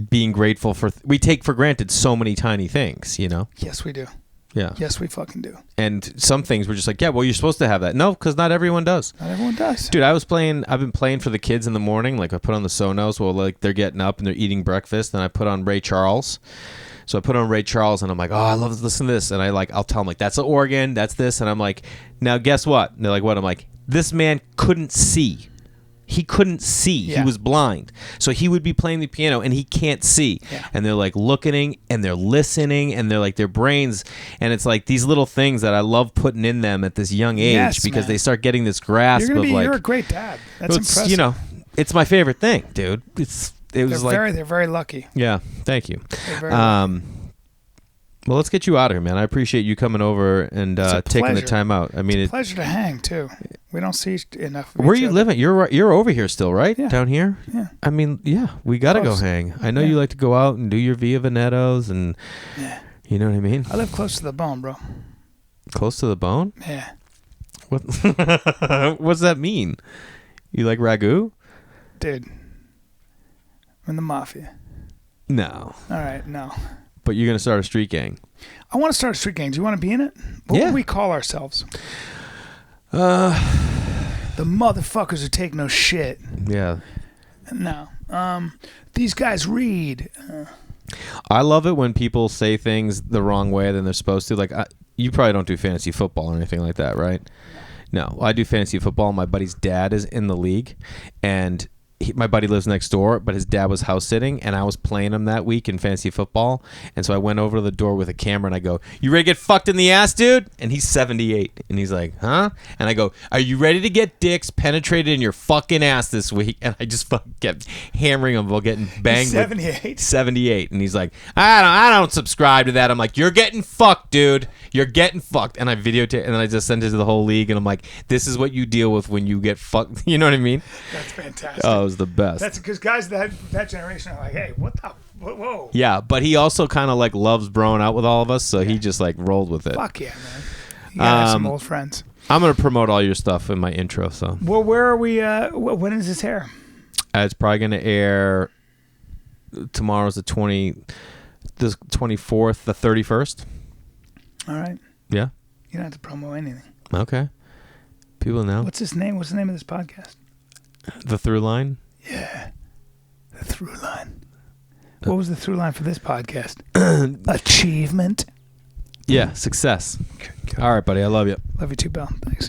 Speaker 2: being grateful for... we take for granted so many tiny things, you know?
Speaker 1: Yes, we do.
Speaker 2: Yeah.
Speaker 1: Yes, we fucking do.
Speaker 2: And some things we're just like, yeah, well, you're supposed to have that. No, because not everyone does.
Speaker 1: Not everyone does.
Speaker 2: Dude, I've been playing for the kids in the morning. Like I put on the Sonos while like they're getting up and they're eating breakfast. And I put on Ray Charles. So I put on Ray Charles and I'm like, oh, I love to listen to this. And I'll tell them like, that's the organ, that's this. And I'm like, now guess what? And they're like, what? I'm like, this man couldn't see. He couldn't see. Yeah. He was blind. So he would be playing the piano and he can't see. Yeah. And they're like looking and they're listening and they're like their brains. And it's like these little things that I love putting in them at this young age because they start getting this grasp of like.
Speaker 1: You're a great dad. That's impressive.
Speaker 2: You know, it's my favorite thing, dude. They're
Speaker 1: very lucky.
Speaker 2: Yeah. Thank you. Well, let's get you out of here, man. I appreciate you coming over and taking the time out. I mean,
Speaker 1: it's a pleasure to hang too. We don't see enough.
Speaker 2: Where are you living? You're over here still, right?
Speaker 1: Yeah.
Speaker 2: Down here?
Speaker 1: Yeah.
Speaker 2: I mean, yeah, we got to go hang. I know you like to go out and do your Via Venettos and you know what I mean?
Speaker 1: I live close to the bone, bro.
Speaker 2: Close to the bone?
Speaker 1: Yeah.
Speaker 2: What what's that mean? You like ragu?
Speaker 1: Dude. I'm in the mafia.
Speaker 2: No.
Speaker 1: All right, no.
Speaker 2: But you're going to start a street gang.
Speaker 1: I want to start a street gang. Do you want to be in it? What would we call ourselves? The motherfuckers who take no shit.
Speaker 2: Yeah.
Speaker 1: No. These guys read.
Speaker 2: I love it when people say things the wrong way than they're supposed to. Like, you probably don't do fantasy football or anything like that, right? No. I do fantasy football. My buddy's dad is in the league, and my buddy lives next door, but his dad was house sitting, and I was playing him that week in fantasy football. And so I went over to the door with a camera, and I go, "You ready to get fucked in the ass, dude?" And he's 78, and he's like, "Huh?" And I go, "Are you ready to get dicks penetrated in your fucking ass this week?" And I just fucking kept hammering him while getting banged.
Speaker 1: 78.
Speaker 2: 78, and he's like, "I don't subscribe to that." I'm like, "You're getting fucked, dude. You're getting fucked." And I videotaped, and then I just sent it to the whole league, and I'm like, "This is what you deal with when you get fucked." You know what I mean?
Speaker 1: That's fantastic.
Speaker 2: Oh, it was the best.
Speaker 1: That's because guys that generation are like, "Hey, what the whoa?"
Speaker 2: Yeah, but he also kind of like loves broing out with all of us, so he just like rolled with it.
Speaker 1: Fuck yeah, man! You gotta have some old friends.
Speaker 2: I'm gonna promote all your stuff in my intro. So,
Speaker 1: well, where are we? When is this air?
Speaker 2: It's probably gonna air. Tomorrow's the 24th, the 31st.
Speaker 1: All right.
Speaker 2: Yeah.
Speaker 1: You don't have to promo anything.
Speaker 2: Okay. People know.
Speaker 1: What's his name? What's the name of this podcast?
Speaker 2: The Thruline.
Speaker 1: Yeah. The Thruline. What was the through line for this podcast? Achievement.
Speaker 2: Yeah, success. All right, buddy. I love you.
Speaker 1: Love you too, Bill. Thanks.